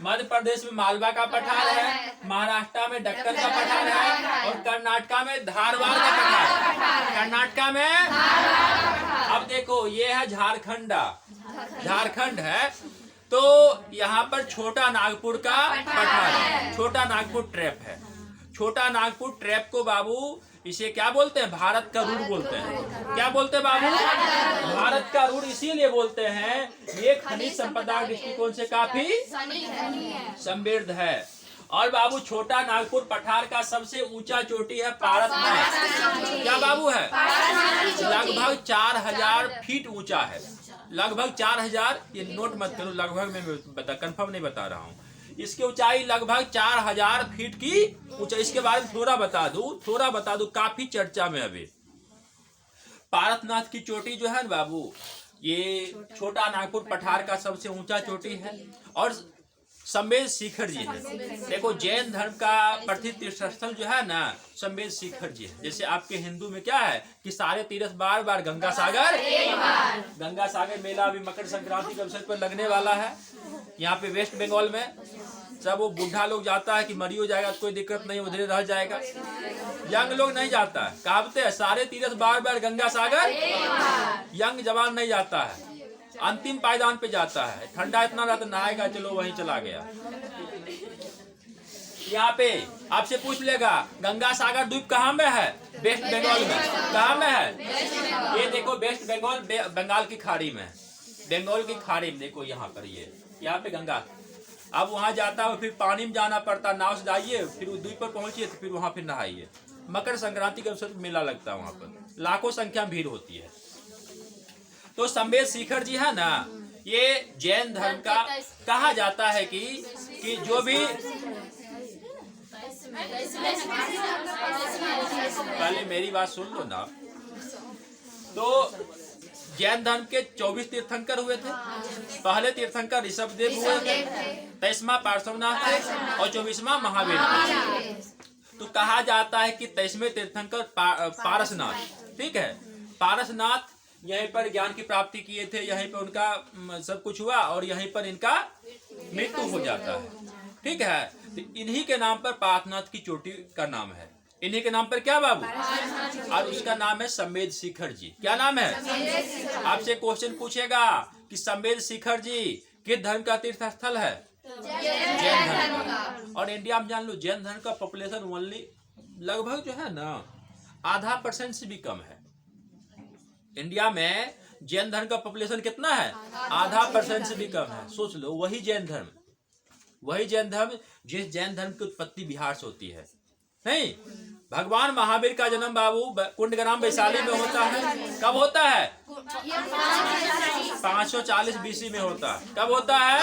मध्य प्रदेश में मालवा का पठार है, महाराष्ट्र में दक्कन का पठार है और कर्नाटका में धारवाड़ का पठार। कर्नाटका में अब देखो ये है झारखंड, झारखंड है। तो यहाँ पर छोटा नागपुर का पठार है, छोटा नागपुर ट्रैप है। छोटा नागपुर ट्रैप को बाबू इसे क्या बोलते हैं? भारत का रूढ़ बोलते हैं। क्या बोलते हैं बाबू? भारत का रूढ़ इसीलिए बोलते हैं, ये खनिज संपदा दृष्टिकोण से काफी समृद्ध है। और बाबू छोटा नागपुर पठार का सबसे ऊंचा चोटी है पारसनाथ। क्या बाबू है? लगभग 4000 फीट ऊंचा है, लगभग 4000। ये नोट मत करो, लगभग में कंफर्म नहीं बता रहा हूँ। इसकी ऊंचाई लगभग 4000 फीट की ऊंचाई। इसके बारे में थोड़ा बता दूं, काफी चर्चा में अभी। पारसनाथ की चोटी जो है ना बाबू, ये छोटा नागपुर पठार का सबसे ऊंचा चोटी है। और संवेद शिखर जी है। देखो जैन धर्म का प्रसिद्ध तीर्थस्थल जो है ना, संवेद शिखर जी है। जैसे आपके हिंदू में क्या है कि सारे तीर्थ बार बार गंगा सागर मेला अभी मकर संक्रांति के अवसर पर लगने वाला है। यहाँ पे वेस्ट बंगाल में सब वो बूढ़ा लोग जाता है कि मरी हो जाएगा, कोई दिक्कत नहीं, उधर रह जाएगा। यंग लोग नहीं जाता है, कहावते है सारे तीर्थ बार बार गंगा सागर, यंग जवान नहीं जाता है, अंतिम पायदान पे जाता है। ठंडा इतना रहता नहाएगा, चलो वहीं चला गया। यहाँ पे आपसे पूछ लेगा गंगा सागर द्वीप कहाँ में है? वेस्ट बंगाल में। कहाँ में है? ये देखो वेस्ट बंगाल, बंगाल की खाड़ी में, बंगाल की खाड़ी में। देखो यहाँ पर, ये यहाँ पे गंगा। अब वहाँ जाता है, फिर पानी में जाना पड़ता, नाव से जाइए, फिर द्वीप पर पहुंचिए, तो फिर वहाँ फिर नहाइए। मकर संक्रांति के अवसर पर मेला लगता है, वहाँ पर लाखों संख्या में भीड़ होती है। तो संवेद शिखर जी है ना, ये जैन धर्म का कहा जाता है कि जो भी पहले मेरी बात सुन लो ना। तो जैन धर्म के 24 तीर्थंकर हुए थे। पहले तीर्थंकर ऋषभदेव हुए थे, 23वां पार्श्वनाथ थे और 24वां महावीर थे। तो कहा जाता है कि 23वें तीर्थंकर पारसनाथ, ठीक है, पारसनाथ यहीं पर ज्ञान की प्राप्ति किए थे, यहीं पर उनका सब कुछ हुआ और यहीं पर इनका मृत्यु हो जाता है, ठीक है। तो इन्हीं के नाम पर पारसनाथ की चोटी का नाम है। इन्हीं के नाम पर क्या बाबू? और उसका नाम है संवेद शिखर जी। क्या नाम है? आपसे क्वेश्चन पूछेगा कि संवेद शिखर जी किस धर्म का तीर्थ स्थल है? जैन धर्म का। और इंडिया में जान लो जैन धर्म का पॉपुलेशन ओनली लगभग जो है ना 0.5% से भी कम है। इंडिया में जैन धर्म का पॉपुलेशन कितना है? 0.5% से भी कम है। सोच लो, वही जैन धर्म जिस जैन धर्म की उत्पत्ति बिहार से होती है। नहीं, भगवान महावीर का जन्म बाबू कुंडग्राम वैशाली में होता है। कब होता है? 540 BC में होता है। कब होता है?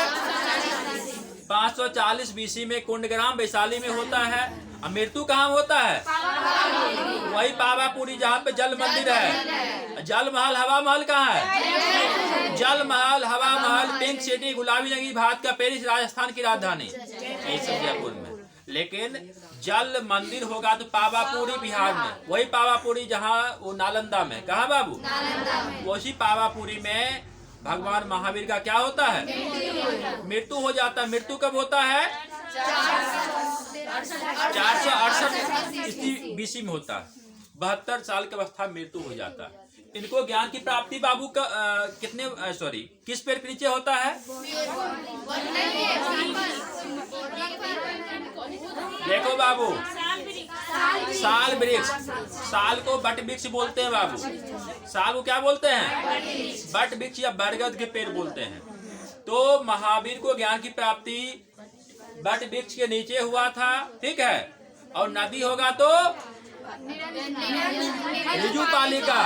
540 BC में कुंडग्राम वैशाली में होता है। और मृत्यु कहाँ होता है? वही पावापुरी जहाँ पे जल मंदिर है। जल महल हवा महल कहाँ है? जल महल हवा महल पिंक सिटी गुलाबी रंगी भारत का पेरिस राजस्थान की राजधानी ये सब जयपुर में। लेकिन जल मंदिर होगा तो पावापुरी बिहार में। वही पावापुरी जहाँ वो नालंदा में। कहाँ बाबू? वही पावापुरी में भगवान महावीर का क्या होता है? मृत्यु हो जाता है। मृत्यु कब होता है? 468 BC में होता है। 72 साल की अवस्था में मृत्यु हो जाता है। इनको ज्ञान की प्राप्ति बाबू का किस पेड़ के नीचे होता है? देखो बाबू, साल वृक्ष। साल को बट वृक्ष बोलते हैं बाबू। साल को क्या बोलते हैं? बट वृक्ष या बरगद के पेड़ बोलते हैं। तो महावीर को ज्ञान की प्राप्ति बट वृक्ष के नीचे हुआ था, ठीक है। और नदी होगा तो ऋजुपालिका।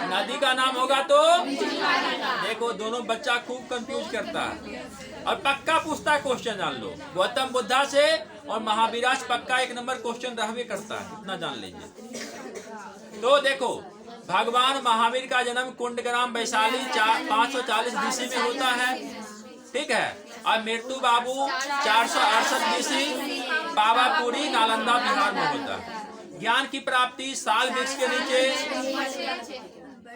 नदी का नाम होगा तो देखो, दोनों बच्चा खूब कंफ्यूज करता है। और पक्का पूछता है क्वेश्चन, जान लो। गौतम बुद्धा से और महावीरा से पक्का 1 नंबर क्वेश्चन रहवे करता है, इतना जान लीजिए। तो देखो, भगवान महावीर का जन्म कुंडग्राम वैशाली 540 BC में होता है, ठीक है। और मृत्यु बाबू 468 BC पावापुरी नालंदा बिहार में होता है। ज्ञान की प्राप्ति साल वृक्ष के नीचे।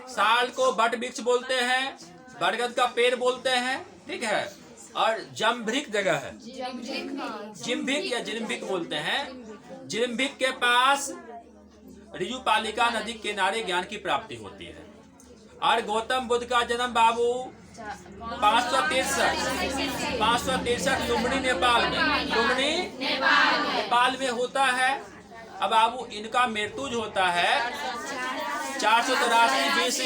साल को बट वृक्ष बोलते हैं, बरगद का पेड़ बोलते हैं, ठीक है। और जम्भिक जगह है, जिम्भिक या जिम्भिक बोलते हैं। जिम्भिक के पास ऋजुपालिका नदी के किनारे ज्ञान की प्राप्ति होती है। और गौतम बुद्ध का जन्म बाबू 563 लुम्बिनी नेपाल में। लुम्बिनी नेपाल में होता है। अब बाबू इनका मृत्यु जो होता है 483 BC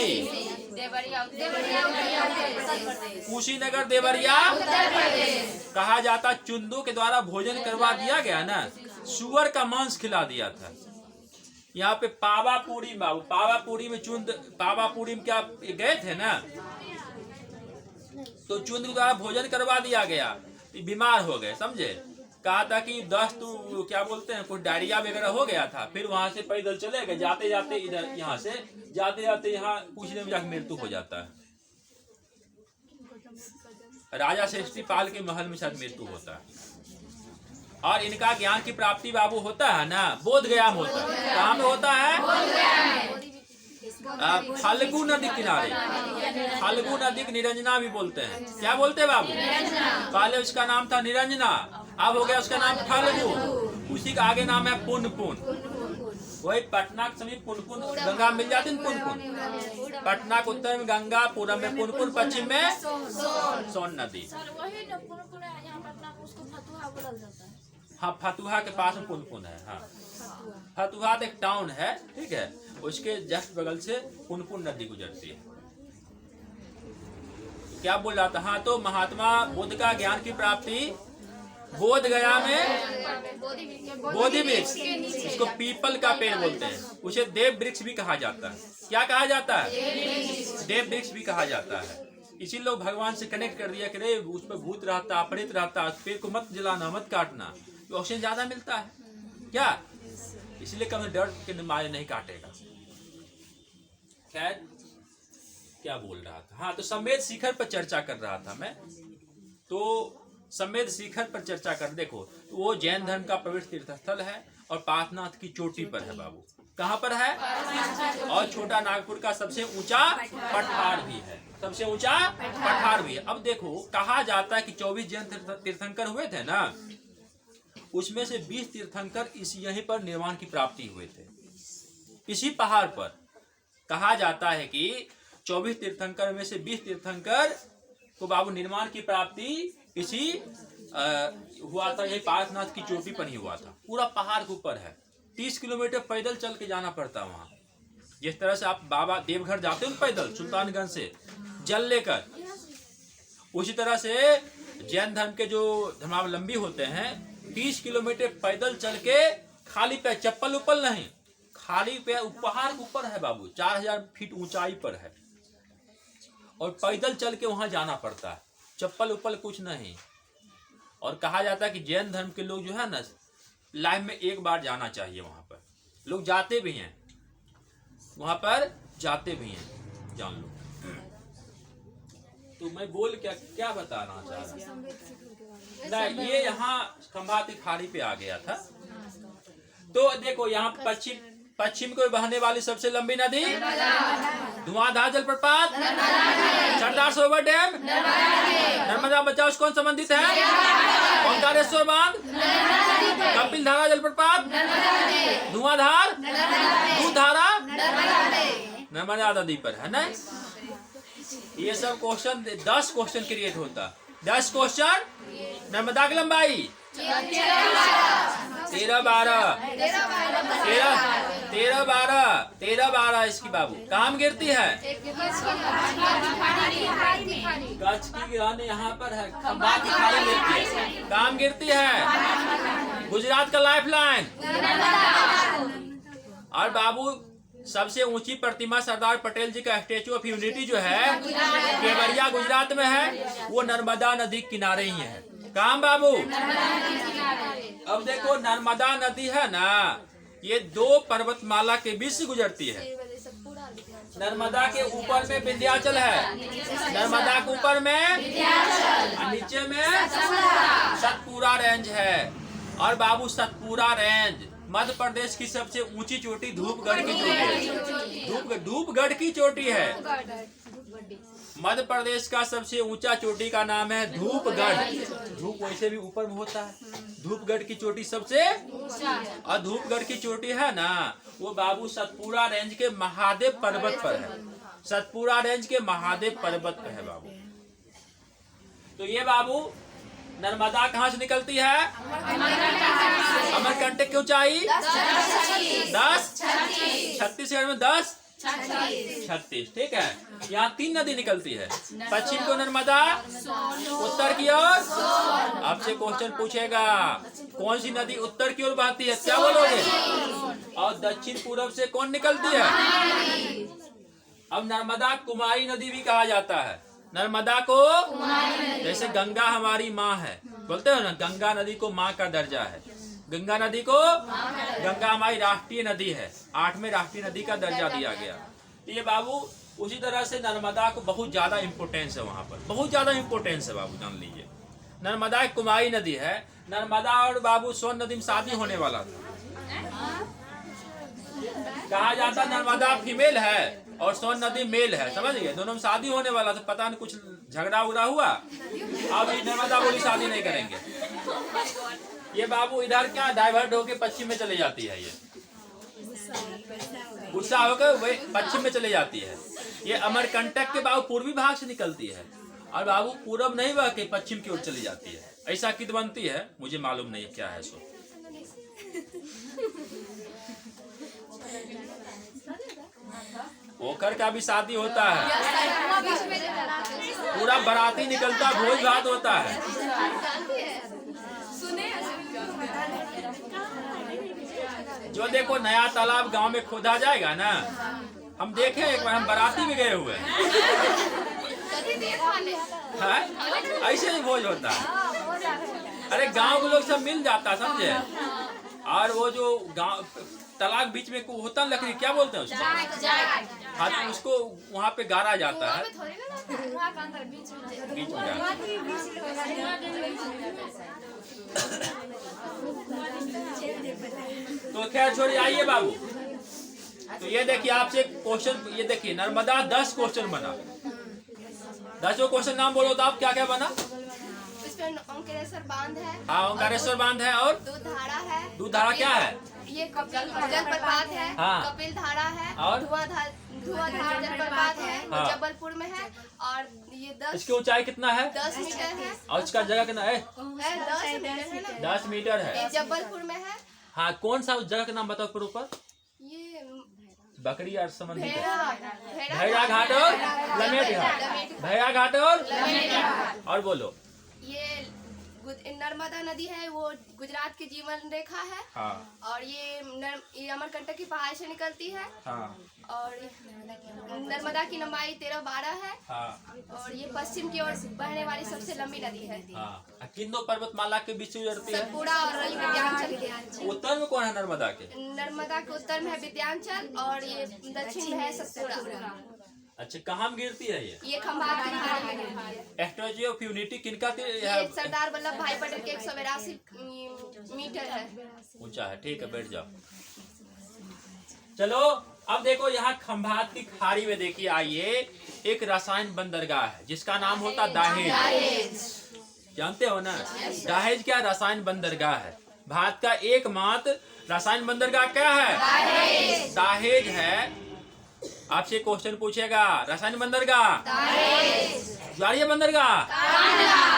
कुशीनगर देवरिया कहा जाता। चुंदू के द्वारा भोजन करवा दिया गया ना, सुअर का मांस खिला दिया था। यहाँ पे पावापुरी बाबू, पावापुरी में पावापुरी में क्या गए थे ना, तो चुंद के द्वारा भोजन करवा दिया गया, बीमार हो गए, समझे। कहा था कि दस्त क्या बोलते हैं, कुछ डायरिया वगैरह हो गया था। फिर वहां से पैदल चले गए, जाते जाते इधर यहाँ से जाते जाते यहाँ कुछ दिन में जाकर मृत्यु हो जाता है। राजा श्रेष्ठीपाल के महल में शायद मृत्यु होता है। और इनका ज्ञान की प्राप्ति बाबू होता है ना बोध गया में होता है। कहाँ में होता है? फाल्गु नदी किनारे। फाल्गु नदी को निरंजना भी बोलते हैं। क्या बोलते हैं बाबू? पहले उसका नाम था निरंजना, अब हो गया उसका नाम फाल्गु। उसी का आगे नाम है पुनपुन। वही पटना के समीप पुनपुन गंगा मिल जाती है। पुनपुन पटना के उत्तर में गंगा, पूरब में पुनपुन, पश्चिम में सोन नदी। हाँ, फतुहा के पास में पुनपुन है। हाँ, फतुहा एक टाउन है, ठीक है। उसके जस्ट बगल से पुनपुन नदी गुजरती है। क्या बोल रहा था? हाँ, तो महात्मा बुद्ध का ज्ञान की प्राप्ति बोध गया में बोधि वृक्ष, इसको पीपल का पेड़ बोलते हैं। उसे देव वृक्ष भी कहा जाता है। क्या कहा जाता है? देव वृक्ष भी कहा जाता है। इसी लोग भगवान से कनेक्ट कर दिया कि रे उस पर भूत रहता, प्रेत रहता, उस पेड़ को मत जलाना, मत काटना, तो ऑक्सीजन ज्यादा मिलता है क्या, इसलिए कभी डर के मारे नहीं काटेगा। खैर, क्या बोल रहा था? हाँ, तो समेत शिखर पर चर्चा कर रहा था मैं। तो समेत शिखर पर चर्चा कर, देखो तो वो जैन धर्म का पवित्र तीर्थ स्थल है और पार्थनाथ की चोटी पर है बाबू। कहाँ पर है? और छोटा नागपुर का सबसे ऊंचा पठार भी है। सबसे ऊंचा पठार भी है। अब देखो, कहा जाता है कि 24 जैन तीर्थंकर हुए थे ना, उसमें से 20 तीर्थंकर यहीं पर निर्वाण की प्राप्ति हुए थे, इसी पहाड़ पर। कहा जाता है कि 24 तीर्थंकर में से 20 तीर्थंकर को बाबू निर्वाण की प्राप्ति इसी हुआ था, यही पार्थनाथ की चोटी पर ही हुआ था। पूरा पहाड़ के ऊपर है, 30 किलोमीटर पैदल चल के जाना पड़ता है वहाँ। जिस तरह से आप बाबा देवघर जाते हो पैदल सुल्तानगंज से जल लेकर, उसी तरह से जैन धर्म के जो धर्मावलंबी होते हैं 30 किलोमीटर पैदल चल के, खाली पैर, चप्पल उप्पल नहीं, खाली पैर, पहाड़ के ऊपर है बाबू, 4000 फीट ऊंचाई पर है और पैदल चल के वहां जाना पड़ता है, चप्पल उप्पल कुछ नहीं। और कहा जाता है कि जैन धर्म के लोग जो है ना लाइफ में एक बार जाना चाहिए वहां पर। लोग जाते भी हैं वहां पर, जाते भी हैं, जान लो। तो मैं बोल क्या बताना चाह रहा हूँ ना, ये यहाँ खंभाती खाड़ी पे आ गया था। तो देखो यहाँ पश्चिम को बहने वाली सबसे लंबी नदी धुआंधार जलप्रपात, सरदार सरोवर डैम, नर्मदा बचाव से कौन संबंधित है? ओंकारेश्वर बांध, कपिल धारा जलप्रपात, धुआंधार, दूधधारा, नर्मदा नदी पर है ना। ये सब क्वेश्चन 10 क्वेश्चन क्रिएट होता। 10 क्वेश्चन। नर्मदा की लंबाई 13-12 इसकी बाबू। काम गिरती है कच्छ की गिराने यहाँ पर है, खंभात की खाड़ी गिरती है। काम गिरती है गुजरात का लाइफलाइन। और बाबू सबसे ऊंची प्रतिमा सरदार पटेल जी का स्टेचू ऑफ यूनिटी जो है केवड़िया गुजरात में है, वो नर्मदा नदी किनारे ही है। काम बाबू। अब देखो नर्मदा नदी है ना, ये 2 पर्वतमाला के बीच से गुजरती है। नर्मदा के ऊपर में विंध्याचल है, नर्मदा के ऊपर में नीचे में सतपुरा रेंज है। और बाबू सतपुरा रेंज मध्य प्रदेश की सबसे ऊंची चोटी धूपगढ़ की चोटी है। धूपगढ़ की चोटी है। मध्य प्रदेश का सबसे ऊंचा चोटी का नाम है धूपगढ़। धूप वैसे भी ऊपर में होता है। धूपगढ़ की चोटी सबसे, और धूपगढ़ की चोटी है ना वो बाबू सतपुरा रेंज के महादेव पर्वत पर है। सतपुरा रेंज के महादेव पर्वत पर है बाबू। तो ये बाबू नर्मदा कहाँ से निकलती है? अमरकंटक की ऊंचाई 10, छत्तीसगढ़ में 10, 36। ठीक है। यहाँ 3 नदी निकलती है। पश्चिम को नर्मदा, उत्तर की ओर आपसे क्वेश्चन पूछेगा कौन सी नदी उत्तर की ओर बहती है, क्या बोलोगे? और दक्षिण पूर्व से कौन निकलती है? अब नर्मदा कुमारी नदी भी कहा जाता है। नर्मदा को जैसे गंगा हमारी माँ है, बोलते हो ना, गंगा नदी को माँ का दर्जा है। गंगा नदी को, गंगा हमारी राष्ट्रीय नदी है, 8वें राष्ट्रीय नदी का दर्जा दिया गया। ये बाबू उसी तरह से नर्मदा को बहुत ज्यादा इम्पोर्टेंस है वहाँ पर, बहुत ज्यादा इम्पोर्टेंस है बाबू, जान लीजिए। नर्मदा एक कुमारी नदी है। नर्मदा और बाबू सोन नदी में शादी होने वाला था। कहा जाता नर्मदा फीमेल है और सोन नदी मेल है, समझ गए? दोनों में शादी होने वाला था, पता नहीं कुछ झगड़ा उगड़ा हुआ। अब नर्मदा बोली शादी नहीं करेंगे। ये बाबू इधर क्या डाइवर्ट होके पश्चिम में चले जाती है। ये गुस्सा होकर वही पश्चिम में चले जाती है। ये अमरकंटक के बाबू पूर्वी भाग से निकलती है और बाबू पूरब नहीं बह के पश्चिम की ओर चली जाती है। ऐसा कित बनती है मुझे मालूम नहीं क्या है सो। ओकर का भी शादी होता है, पूरा बाराती निकलता, भोज भात होता है। जो देखो नया तालाब गांव में खोदा जाएगा ना, हम देखे एक बार, हम बाराती में गए हुए हैं, ऐसे ही भोज होता है। अरे गांव के लोग सब मिल जाता, समझे? और वो जो गांव तालाब बीच में होता है लकड़ी, क्या बोलते हैं उसको? हाँ, तो उसको वहाँ पे गाड़ा जाता है, बीच में जाता है। तो खैर छोड़िए, आइए बाबू। तो ये देखिए आपसे क्वेश्चन, ये देखिए नर्मदा 10 क्वेश्चन बना। 10 क्वेश्चन नाम बोलो तो आप क्या क्या बना? ओंकारेश्वर बांध है। हाँ, ओंकारेश्वर बांध है। और दूधधारा है। दूधधारा क्या है? ये कपिल जलप्रपात है। हाँ। कपिल धारा है। और धुआंधार जलप्रपात है, वो हाँ। जबलपुर में है। और ये 10, इसकी ऊंचाई कितना है? 10 मीटर है। और इसका जगह कितना है? 10 मीटर है ना। 10 मीटर है। ये जबलपुर में है। हाँ, कौन सा उस जगह का नाम बताओ ऊपर? ये बकरी और संबंधित है। भेड़ा भैरा घाट और लमेट घाट। भैरा घाट और बोलो। ये नर्मदा नदी है, वो गुजरात की जीवन रेखा है। हाँ और ये अमरकंटक की पहाड़ से निकलती है। हाँ और नर्मदा की लंबाई 13-12 है। हाँ और ये पश्चिम की ओर बहने वाली सबसे लंबी नदी है। हाँ। किन दो पर्वतमाला के बीच से गुजरती है? सतपुड़ा और विंध्याचल। उत्तर में कौन है नर्मदा के? नर्मदा के उत्तर में है विंध्याचल और ये दक्षिण में है सतपुड़ा। अच्छा, कहाँ में गिरती है ये खंभात की खाड़ी में गिरती है। स्टैच्यू ऑफ यूनिटी किनका ये सरदार वल्लभ भाई पटेल के 182 मीटर है ऊंचा है। ठीक है, बैठ जाओ। चलो अब देखो यहाँ खंभात की खाड़ी में देखिए, आइए एक रसायन बंदरगाह है जिसका नाम होता दाहेज। जानते हो ना? दाहेज क्या रसायन बंदरगाह है। भारत का एकमात्र रसायन बंदरगाह क्या है? दाहेज है। आपसे क्वेश्चन पूछेगा, रसायन बंदरगाह ज्वारीय बंदरगाह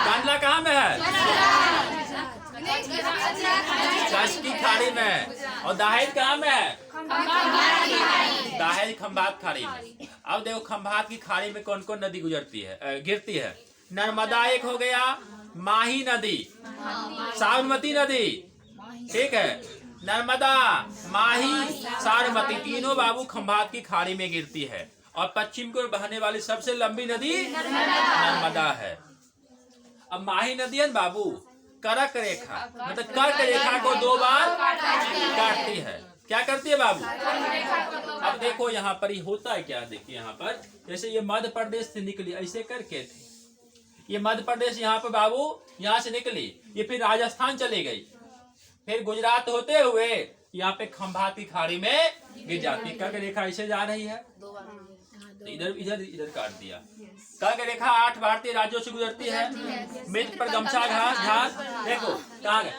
कांडला कहाँ में है? कच्छ की खाड़ी में। और दाहेज कहाँ में है? दाहेज खंभात खाड़ी में। अब देखो खंभात की खाड़ी में कौन कौन नदी गुजरती है, गिरती है। नर्मदा एक हो गया, माही नदी, साबरमती नदी, ठीक है। नर्मदा, माही, साबरमती तीनों बाबू खंभात की खाड़ी में गिरती है। और पश्चिम की ओर बहने वाली सबसे लंबी नदी नर्मदा है। अब माही नदी है ना बाबू, कर्क रेखा मतलब कर्क रेखा को 2 बार काटती है। क्या करती है बाबू? अब देखो यहाँ पर ही होता है क्या, देखिए यहाँ पर जैसे ये मध्य प्रदेश से निकली ऐसे करके थी, ये मध्य प्रदेश यहाँ पर बाबू यहाँ से निकली, ये फिर राजस्थान चली गई, फिर गुजरात होते हुए यहाँ पे खंभात की खाड़ी में गिर जाती है। कर्क रेखा ऐसे जा रही है, तो इधर इधर इधर काट दिया। कर्क रेखा 8 भारतीय राज्यों से गुजरती है। मृत पर गमछा घास देखो कहाँ गए,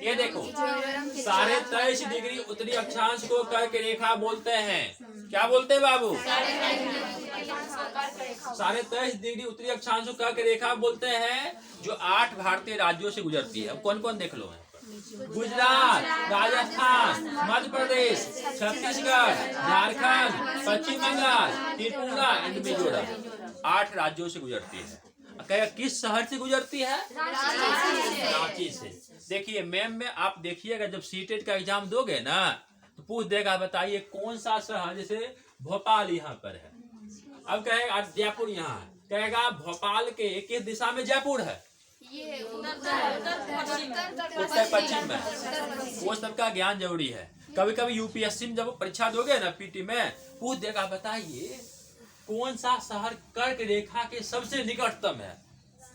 ये देखो 23.5 डिग्री उत्तरी अक्षांश को कर्क रेखा बोलते हैं। क्या बोलते हैं बाबू? 23.5 डिग्री उत्तरी अक्षांश को कर्क रेखा बोलते हैं, जो 8 भारतीय राज्यों से गुजरती है। अब कौन कौन देख लो है? गुजरात, राजस्थान, मध्य प्रदेश, छत्तीसगढ़, झारखंड, पश्चिम बंगाल, त्रिपुरा एंड मिजोरम 8 राज्यों से गुजरती है। कहेगा किस शहर से गुजरती है? रांची से। देखिए मैम में आप देखिएगा, जब सीटेट का एग्जाम दोगे ना तो पूछ देगा बताइए कौन सा शहर, जैसे भोपाल यहाँ पर है, अब कहेगा जयपुर यहाँ है, कहेगा भोपाल के किस दिशा में जयपुर है? ये उत्तर पश्चिम में। वो सबका ज्ञान जरूरी है। कभी कभी यूपीएससी में जब परीक्षा दोगे ना पीटी में, पूछ देगा बताइए कौन सा शहर कर्क रेखा के सबसे निकटतम है?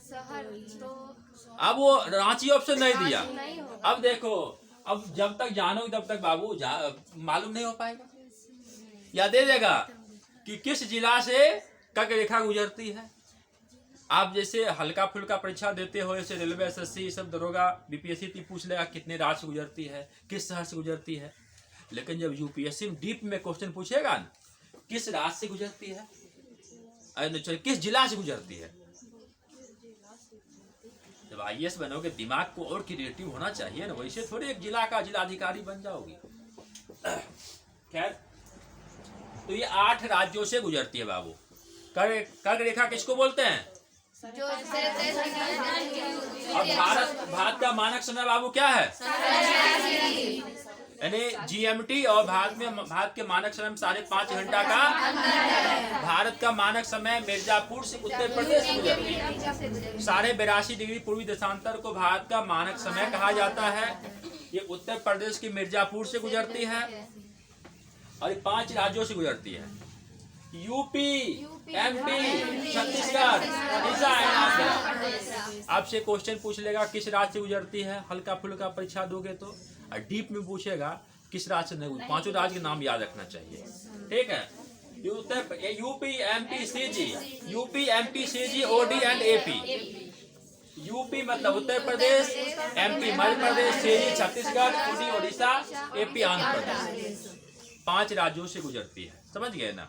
शहर तो अब वो रांची ऑप्शन नहीं दिया। नहीं होगा। अब देखो, अब जब तक जानोगे तब तक बाबू मालूम नहीं हो पाएगा। या दे देगा कि किस जिला से कर्क रेखा गुजरती है। आप जैसे हल्का फुल्का परीक्षा देते हो, जैसे रेलवे एसएससी सब दरोगा बीपीएससी पूछ लेगा कितने राज्य से गुजरती है, किस शहर से गुजरती है। लेकिन जब यूपीएससी में डीप में क्वेश्चन पूछेगा न, किस राज्य से गुजरती है, किस जिला से गुजरती है। जब आईएएस बनोगे दिमाग को और क्रिएटिव होना चाहिए ना, वैसे थोड़ी एक जिला का जिलाधिकारी बन जाओगे। खैर, तो ये 8 राज्यों से गुजरती है बाबू। कर्क रेखा किसको बोलते हैं? जो और भारत का मानक समय बाबू क्या है? यानी जीएमटी। और भारत के मानक समय 5.5 घंटा का भारत का मानक समय मिर्जापुर से उत्तर प्रदेश से गुजरती है। 82.5 डिग्री पूर्वी देशांतर को भारत का मानक समय कहा जाता है। ये उत्तर प्रदेश की मिर्जापुर से गुजरती है और 5 राज्यों से गुजरती है, UP, MP, Chhattisgarh, Orissa and Andhra. आपसे क्वेश्चन पूछ लेगा किस राज्य से गुजरती है, हल्का फुल्का परीक्षा दोगे तो। और डीप में पूछेगा किस राज्य से नहीं, 5 राज्य के नाम याद रखना चाहिए, ठीक है। UP, MP, CG, UP, MP, CG, OD and AP. UP मतलब Uttar Pradesh, MP Madhya Pradesh, CG Chhattisgarh, OD Orissa, AP Andhra Pradesh. 5 राज्यों से गुजरती है, समझ गए ना।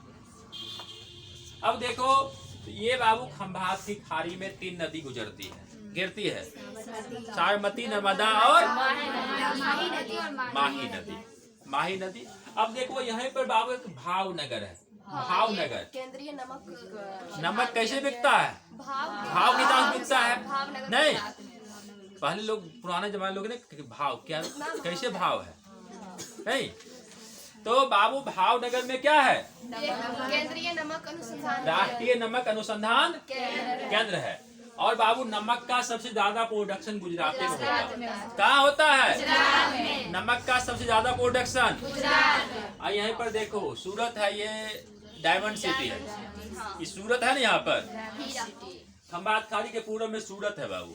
अब देखो ये बाबू खंभात की खाड़ी में 3 नदी गुजरती है, गिरती है, साबरमती, नर्मदा और माही नदी। माही नदी। अब देखो यहाँ पर बाबू एक भावनगर है, भावनगर। केंद्रीय नमक कैसे बिकता है? भाव भाव की दाम बिकता है भावनगर नहीं। पहले लोग पुराने जमाने लोग ने भाव क्या कैसे भाव है नहीं। तो बाबू भावनगर में क्या है? केंद्रीय नमक अनुसंधान राष्ट्रीय नमक अनुसंधान केंद्र है। और बाबू नमक का सबसे ज्यादा प्रोडक्शन गुजरात में होता है। कहाँ होता है नमक का सबसे ज्यादा प्रोडक्शन? और यहीं पर देखो सूरत है, ये डायमंड सिटी है, ये सूरत है ना। यहाँ पर खंबात खाड़ी के पूर्व में सूरत है बाबू।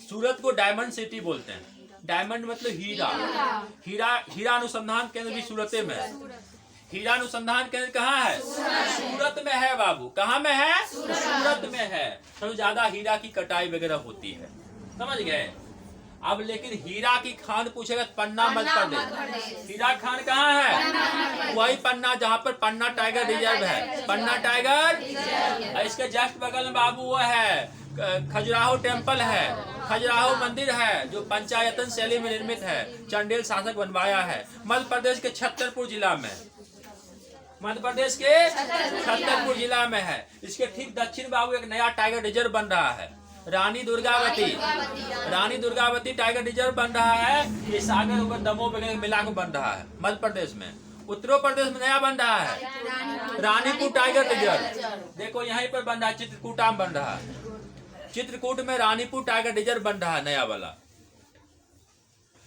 सूरत को डायमंड सिटी बोलते हैं। डायमंड मतलब हीरा। हीरा अनुसंधान केंद्र भी सूरत में है। हीरा अनुसंधान केंद्र कहाँ है? सूरत में है बाबू। कहाँ में है? सूरत में है। सबसे ज्यादा हीरा की कटाई वगैरह होती है, समझ गए। अब लेकिन हीरा की खान पूछेगा पन्ना मध्य प्रदेश। हीरा खान कहाँ है? वही पन्ना जहाँ पर पन्ना टाइगर रिजर्व है। पन्ना टाइगर। इसके जस्ट बगल में बाबू वो है खजुराहो टेम्पल है, खजुराहो मंदिर है जो पंचायतन शैली में निर्मित है। चंडेल शासक बनवाया है। मध्य प्रदेश के छतरपुर जिला में, मध्य प्रदेश के छतरपुर जिला में है। इसके ठीक दक्षिण बाबू एक नया टाइगर रिजर्व बन रहा है, रानी दुर्गावती टाइगर रिजर्व बन रहा है। ये सागर होकर दमोह वगैरह मिला के बन रहा है मध्य प्रदेश में। उत्तर प्रदेश में नया बन रहा है रानीपुर टाइगर रिजर्व। देखो यहीं पर बन रहा है, चित्रकूटा में बन रहा है। चित्रकूट में रानीपुर टाइगर रिजर्व बन रहा है नया वाला।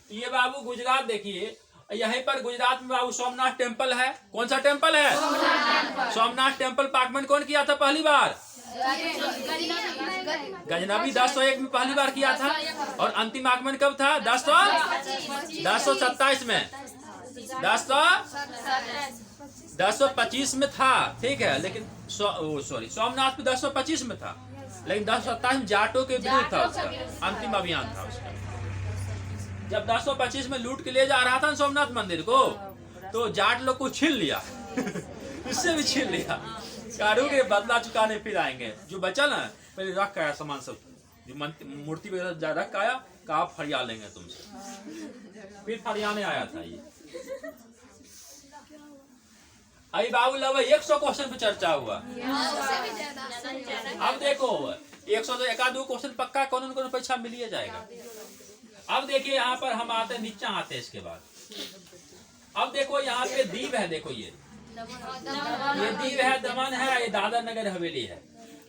ये बाबू गुजरात देखिए, यहीं पर गुजरात में बाबू सोमनाथ टेम्पल है। कौन सा टेम्पल है? सोमनाथ टेम्पल पार्कमेंट कौन किया था पहली बार? गजनबी 1001 में पहली बार किया था। और अंतिम आगमन कब था? 1027 में, 1025 में था, ठीक है। लेकिन सॉरी सोमनाथ में 1025 में था, लेकिन 1027 में जाटों के विरुद्ध था उसका अंतिम अभियान था उसका। जब 1025 में लूट के ले जा रहा था सोमनाथ मंदिर को, तो जाट लोग को छीन लिया इससे भी छीन लिया। कारू के बदला चुकाने फिर आएंगे। जो बचा ना पहले रख आया सामान सब, मूर्ति वगैरह रख आया, कहा फरिया लेंगे तुमसे, फिर फरियाने आया था ये। अभी बाबू लव 100 क्वेश्चन पे चर्चा हुआ। अब देखो 100 तो एक दो क्वेश्चन पक्का कौन कौन परीक्षा मिल ही जाएगा। अब देखिए यहाँ पर हम आते हैं, नीचे आते हैं इसके बाद। अब देखो यहाँ पे दीव है, देखो ये दीव है, दमन है, ये दादर नगर हवेली है।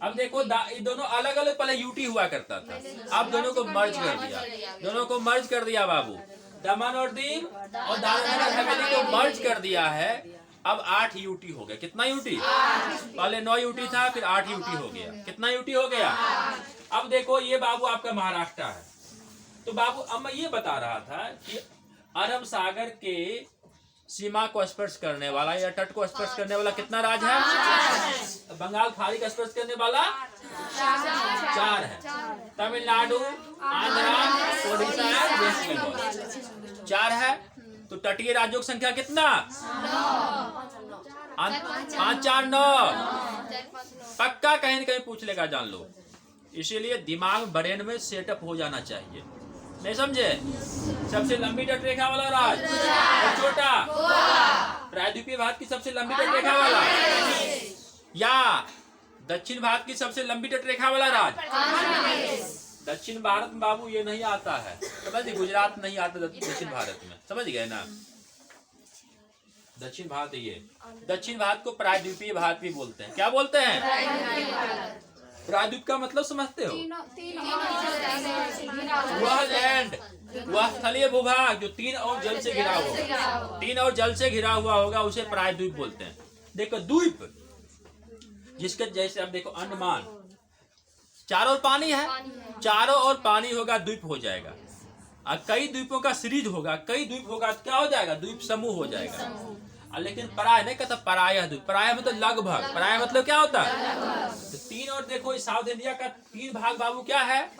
अब देखो ये दोनों अलग अलग पहले यूटी हुआ करता था, अब दोनों को मर्ज कर दिया, दोनों को मर्ज कर दिया बाबू। दमन और दीव और दादर नगर हवेली को मर्ज कर दिया है। अब 8 यूटी हो गया। कितना यूटी? पहले 9 यूटी था, फिर 8 यूटी हो गया। कितना यूटी हो गया? अब देखो ये बाबू आपका महाराष्ट्र है। तो बाबू अब मैं ये बता रहा था कि अरब सागर के सीमा को स्पर्श करने वाला या तट को स्पर्श करने वाला कितना राज्य है? बंगाल खाड़ी का स्पर्श करने वाला 4 है। तमिलनाडु, आंध्र, ओडिशा, वेस्ट बंगाल 4 है। तो तटीय राज्यों की संख्या कितना? 5 4 9। पक्का कहीं न कहीं पूछ लेगा, जान लो। इसीलिए दिमाग ब्रेन में सेटअप हो जाना चाहिए, नहीं समझे? सबसे लंबी तटरेखा वाला राज्य और छोटा प्रायद्वीपीय भारत की सबसे लंबी तटरेखा वाला, या दक्षिण भारत की सबसे लंबी तटरेखा वाला राज्य? दक्षिण भारत में बाबू ये नहीं आता है, समझ? गुजरात नहीं आता दक्षिण भारत में, समझ गए ना? दक्षिण भारत ये, दक्षिण भारत को प्रायद्वीपीय भारत भी बोलते हैं। क्या बोलते हैं? प्रायद्वीप का मतलब समझते हो? वह लैंड, वह स्थलीय भूभाग जो 3 और जल से घिरा हुआ, 3 और जल से घिरा हुआ होगा, उसे प्रायद्वीप बोलते हैं। देखो द्वीप जिसके जैसे अब देखो अंडमान चारों ओर पानी है, चारों ओर पानी होगा, द्वीप हो जाएगा। और कई द्वीपों का सीरीज होगा, कई द्वीप होगा, क्या हो जाएगा? द्वीप समूह हो जाएगा। लेकिन पराय नहीं कहता, पराया द्वीप। पराया मतलब लगभग, पराया मतलब क्या होता है? तो 3 और देखो साउथ इंडिया का 3 भाग बाबू क्या है?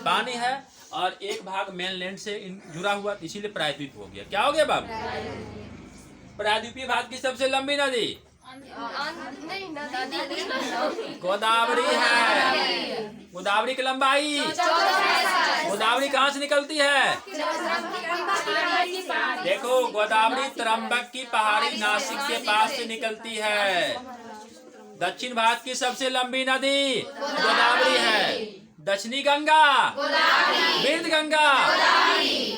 पानी है, और 1 भाग मेनलैंड से जुड़ा हुआ, इसीलिए प्रायद्वीप हो गया। क्या हो गया बाबू? प्रायद्वीपीय भारत की सबसे लंबी नदी गोदावरी है। गोदावरी की लंबाई, गोदावरी कहाँ से निकलती है? देखो गोदावरी त्रंबक की पहाड़ी नासिक के पास से निकलती है। दक्षिण भारत की सबसे लंबी नदी गोदावरी है। दक्षिणी गंगा, वेद गंगा,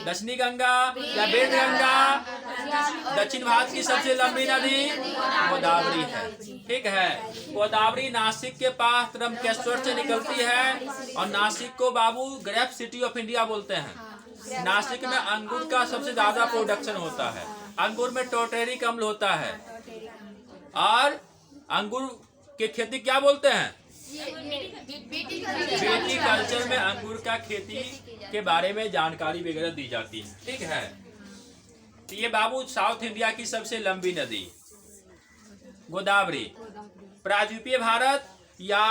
दक्षिणी गंगा या वेद गंगा। दक्षिण भारत की सबसे लंबी नदी गोदावरी है। ठीक है, गोदावरी नासिक के पास त्र्यंबकेश्वर से निकलती है और नासिक को बाबू ग्रेप सिटी ऑफ इंडिया बोलते हैं। नासिक में अंगूर का सबसे ज्यादा प्रोडक्शन होता है। अंगूर में टोटेरिक अम्ल होता है और अंगूर के खेती क्या बोलते हैं? विटीकल्चर में अंगूर का खेती के बारे में जानकारी वगैरह दी जाती है। ठीक है, तो ये बाबू साउथ इंडिया की सबसे लंबी नदी गोदावरी। प्रायद्वीपीय भारत या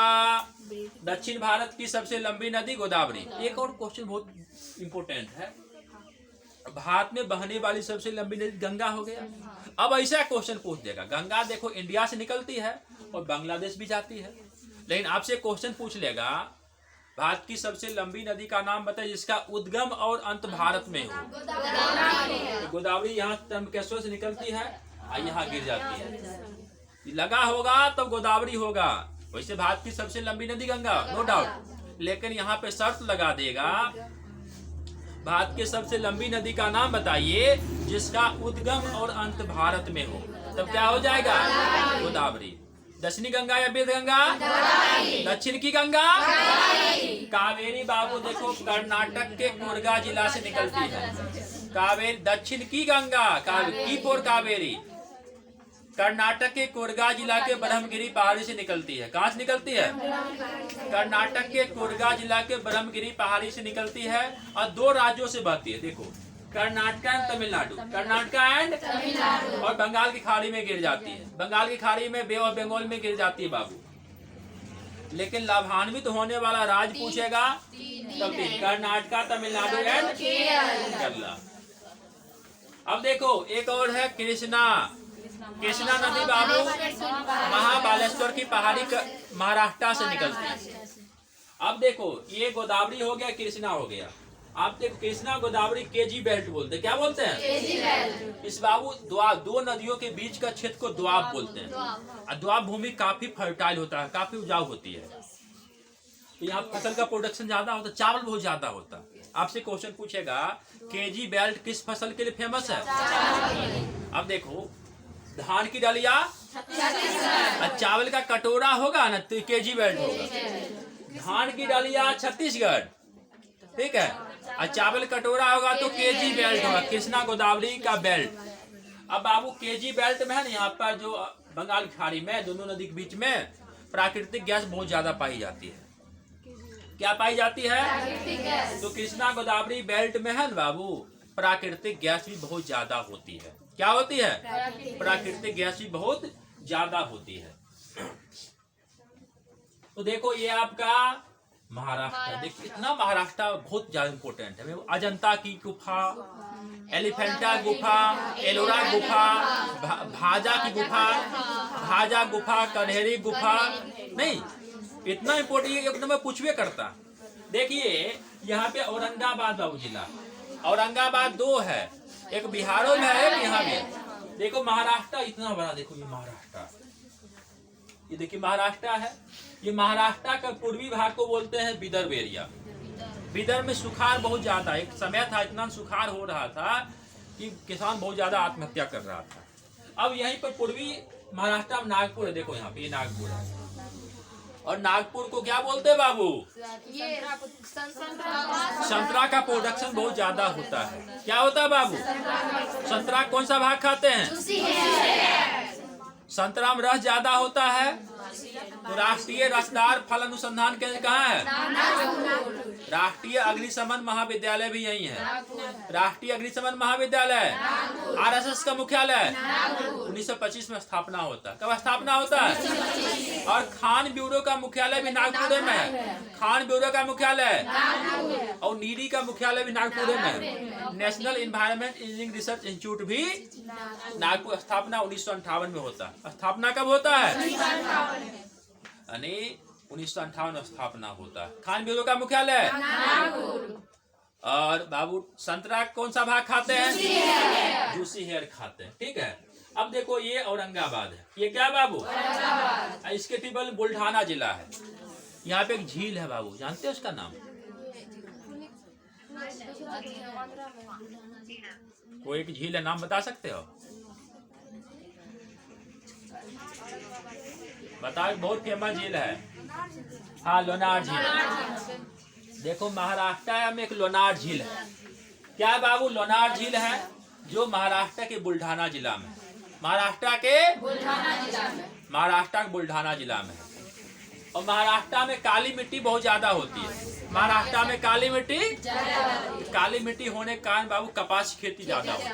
दक्षिण भारत की सबसे लंबी नदी गोदावरी। एक और क्वेश्चन बहुत इंपॉर्टेंट है, भारत में बहने वाली सबसे लंबी नदी गंगा हो गया। अब ऐसा क्वेश्चन पूछ देगा, गंगा देखो इंडिया से निकलती है और बांग्लादेश भी जाती है, लेकिन आपसे क्वेश्चन पूछ लेगा भारत की सबसे लंबी नदी का नाम बताइए जिसका उद्गम और अंत भारत में हो। गोदावरी यहाँ त्र्यंबकेश्वर से निकलती है और यहाँ गिर जाती है। लगा होगा तो गोदावरी होगा। वैसे भारत की सबसे लंबी नदी गंगा, नो डाउट, लेकिन यहाँ पे शर्त लगा देगा भारत की सबसे लंबी नदी का नाम बताइए जिसका उद्गम और अंत भारत में हो, तब क्या हो जाएगा? गोदावरी। दक्षिणी गंगा या वेद गंगा? दक्षिण की गंगा कावेरी बाबू देखो कर्नाटक के कोरगा जिला से निकलती है। कावेरी दक्षिण की गंगा कावेरी कर्नाटक के कोरगा जिला के ब्रह्मगिरी पहाड़ी से निकलती है। कहाँ से निकलती है? कर्नाटक के कोरगा जिला के ब्रह्मगिरी पहाड़ी से निकलती है और दो राज्यों से बहती है। देखो कर्नाटक एंड तमिलनाडु, कर्नाटक एंड और बंगाल की खाड़ी में गिर जाती है। बंगाल की खाड़ी में बे ऑफ बंगाल में गिर जाती है बाबू। लेकिन लाभान्वित होने वाला राज्य पूछेगा तब कर्नाटक, तमिलनाडु एंड केरला। अब देखो एक और है कृष्णा। कृष्णा नदी बाबू महाबालेश्वर की पहाड़ी महाराष्ट्र से निकलती है। अब देखो ये गोदावरी हो गया, कृष्णा हो गया। आप देखो कृष्णा गोदावरी केजी बेल्ट बोलते हैं। क्या बोलते हैं? KG belt. इस बाबू दो नदियों के बीच का क्षेत्र को द्वाब बोलते हैं। और द्वाब भूमि काफी फर्टाइल होता है, काफी उपजाऊ होती है। तो यहाँ फसल का प्रोडक्शन ज्यादा होता है, चावल बहुत ज्यादा होता है। आपसे क्वेश्चन पूछेगा केजी बेल्ट किस फसल के लिए फेमस है? अब देखो धान की डलिया चावल का कटोरा होगा ना तो केजी बेल्ट होगा। धान की डलिया छत्तीसगढ़, ठीक है, और चावल कटोरा होगा तो केजी बेल्ट होगा, कृष्णा गोदावरी का बेल्ट। अब बाबू केजी बेल्ट में है ना, यहाँ पर जो बंगाल की खाड़ी में दोनों नदी के बीच में प्राकृतिक गैस बहुत ज्यादा पाई जाती है। क्या पाई जाती है? तो कृष्णा गोदावरी बेल्ट में है ना बाबू प्राकृतिक गैस भी बहुत ज्यादा होती है। क्या होती है? प्राकृतिक गैस भी बहुत ज्यादा होती है। तो देखो ये आपका महाराष्ट्र, देखिए इतना महाराष्ट्र बहुत ज्यादा इम्पोर्टेंट है। अजंता की गुफा, एलिफेंटा गुफा, एलोरा गुफा, भाजा की गुफा, भाजा गुफा, कन्हेरी गुफा, नहीं इतना इम्पोर्टेंट मैं पूछवे करता। देखिए यहाँ पे औरंगाबाद बाबू जिला, औरंगाबाद दो है, एक बिहारों में है एक यहाँ में। देखो महाराष्ट्र इतना बड़ा, देखो ये महाराष्ट्र, ये देखिए महाराष्ट्र है। ये महाराष्ट्र का पूर्वी भाग को बोलते हैं विदर्भ एरिया। विदर्भ में सुखाड़ बहुत ज्यादा, एक समय था इतना सुखाड़ हो रहा था कि किसान बहुत ज्यादा आत्महत्या कर रहा था। अब यहीं पर पूर्वी महाराष्ट्र में नागपुर है, देखो यहाँ पे ये नागपुर है। और नागपुर को क्या बोलते हैं बाबू? ये संतरा का प्रोडक्शन बहुत ज्यादा होता है। क्या होता है बाबू? संतरा कौन सा भाग खाते हैं? संतरा में रस ज्यादा होता है। तो राष्ट्रीय रसदार फल अनुसंधान केंद्र कहाँ है? राष्ट्रीय अग्निशमन महाविद्यालय भी यही है। राष्ट्रीय अग्निशमन महाविद्यालय आरएसएस का मुख्यालय 1925 में स्थापना होता है। कब स्थापना होता है? और खान ब्यूरो का मुख्यालय भी नागपुर में है। खान ब्यूरो का मुख्यालय और नीरी का मुख्यालय भी नागपुर में है। National environment engineering research institute भी नागपुर, स्थापना 1958 में होता है। स्थापना कब होता है? यानी 1958 में स्थापना होता है। खान ब्यूरो का मुख्यालय और बाबू संतरा कौन सा भाग खाते हैं? जूसी हेयर खाते हैं। ठीक है, अब देखो ये औरंगाबाद है। ये क्या बाबू? इसके टिबल बुल्ढाना जिला है। यहाँ पे एक झील है बाबू, जानते हैं उसका नाम? वो एक झील है, नाम बता सकते हो? बताओ, बहुत फेमस झील है। हाँ, लोनार झील। देखो महाराष्ट्र में एक लोनार झील है। क्या है बाबू? लोनार झील है जो महाराष्ट्र के बुल्ढाना जिला में, महाराष्ट्र के बुल्ढाना जिला में है। और महाराष्ट्र में काली मिट्टी बहुत ज्यादा होती है। महाराष्ट्र में काली मिट्टी होने के कारण बाबू कपास की खेती ज्यादा होती है।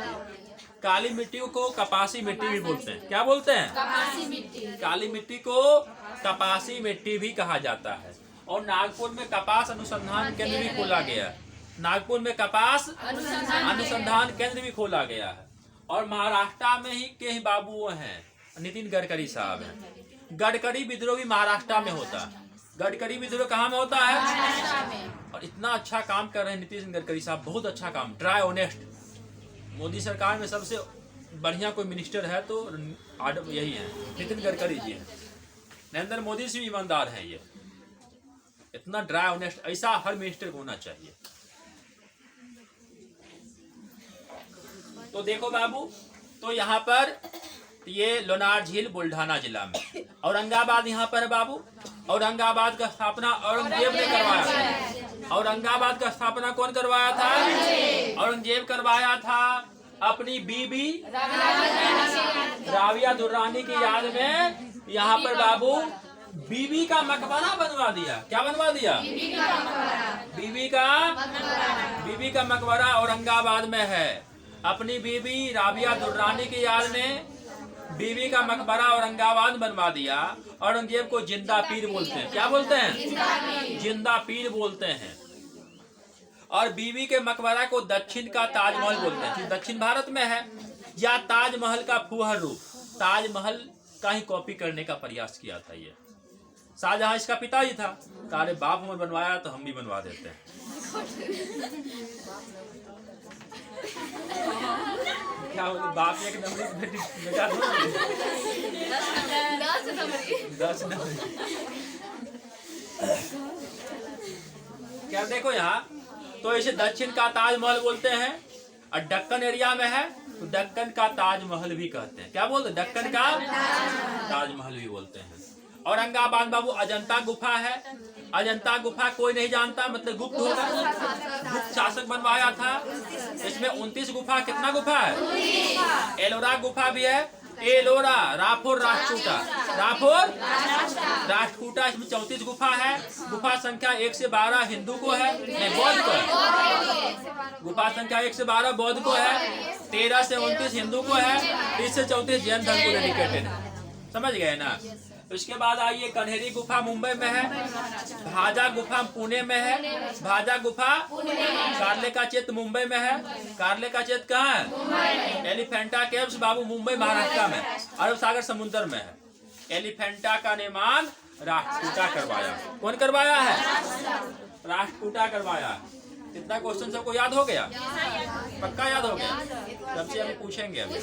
काली मिट्टी को कपासी मिट्टी भी बोलते हैं। क्या बोलते हैं? कपासी मिट्टी। काली मिट्टी को कपासी मिट्टी भी कहा जाता है। और नागपुर में कपास अनुसंधान केंद्र भी खोला गया है। नागपुर में कपास अनुसंधान केंद्र भी खोला गया है। और महाराष्ट्र में ही बाबू वो हैं, नितिन गडकरी साहब हैं। गडकरी विद्रोह भी महाराष्ट्र में होता है। गडकरी विद्रोह कहाँ में होता है? और इतना अच्छा काम कर रहे हैं नितिन गडकरी साहब, बहुत अच्छा काम, ड्राई ऑनेस्ट। मोदी सरकार में सबसे बढ़िया कोई मिनिस्टर है तो यही है, नितिन गडकरी जी हैं। नरेंद्र मोदी से भी ईमानदार हैं ये। इतना ड्राई ऑनेस्ट, ऐसा हर मिनिस्टर को होना चाहिए। तो देखो बाबू, तो यहाँ पर ये लोनार झील बुल्ढाना जिला में। औरंगाबाद यहाँ पर है बाबू। औरंगाबाद का स्थापना औरंगजेब ने करवाया था। औरंगाबाद का स्थापना कौन करवाया था? औरंगजेब करवाया था अपनी बीबी राबिया दुर्रानी की याद में। यहाँ पर बाबू बीबी का मकबरा बनवा दिया। क्या बनवा दिया? बीबी का मकबरा औरंगाबाद में है। अपनी बीबी राबिया दुर्रानी की याद में बीबी का मकबरा औरंगाबाद बनवा दिया। औरंगजेब को जिंदा पीर बोलते हैं। क्या बोलते हैं? जिंदा पीर बोलते हैं। और बीबी के मकबरा को दक्षिण का ताजमहल बोलते हैं, दक्षिण भारत में है। या ताजमहल का फूहर रूप, ताजमहल का ही कॉपी करने का प्रयास किया था ये। शाहजहां इसका पिताजी था। कहा बाप हमने बनवाया तो हम भी बनवा देते हैं। क्या बोले? बाप एक नंबरी, बेटा 10 नंबरी। क्या देखो यहाँ, तो इसे दक्षिण का ताजमहल बोलते हैं। और दक्कन एरिया में है तो दक्कन का ताजमहल भी कहते हैं। क्या बोलते हैं? दक्कन का ताजमहल भी बोलते हैं। औरंगाबाद बाबू अजंता गुफा है। अजंता गुफा कोई नहीं जानता, मतलब गुप्त होगा। गुप्त शासक बनवाया था। इसमें 29 गुफा, कितना गुफा है? एलोरा गुफा भी है। एलोरा, राफोर, राष्ट्रकूटा, इसमें 34 गुफा है। गुफा संख्या 1 से 12 हिंदू को है, बौद्ध को है। गुफा संख्या 1 से 12 बौद्ध को है। 13 से 29 हिंदू को है। 30 से 34 जैन धर्म को डेडिकेटेड है। समझ गए ना? उसके बाद आइए, कन्हेरी गुफा मुंबई में है। भाजा गुफा पुणे में है। भाजा गुफा कार्ले का चेत मुंबई में है। कार्ले का चेत कहाँ है? एलिफेंटा केव्स बाबू मुंबई महाराष्ट्र में, अरब सागर समुद्र में है। एलिफेंटा का निर्माण राष्ट्रकूटा करवाया। कौन करवाया है? राष्ट्रकूटा करवाया। कितना क्वेश्चन सबको याद हो गया? पक्का याद हो गया? सबसे अभी पूछेंगे अभी।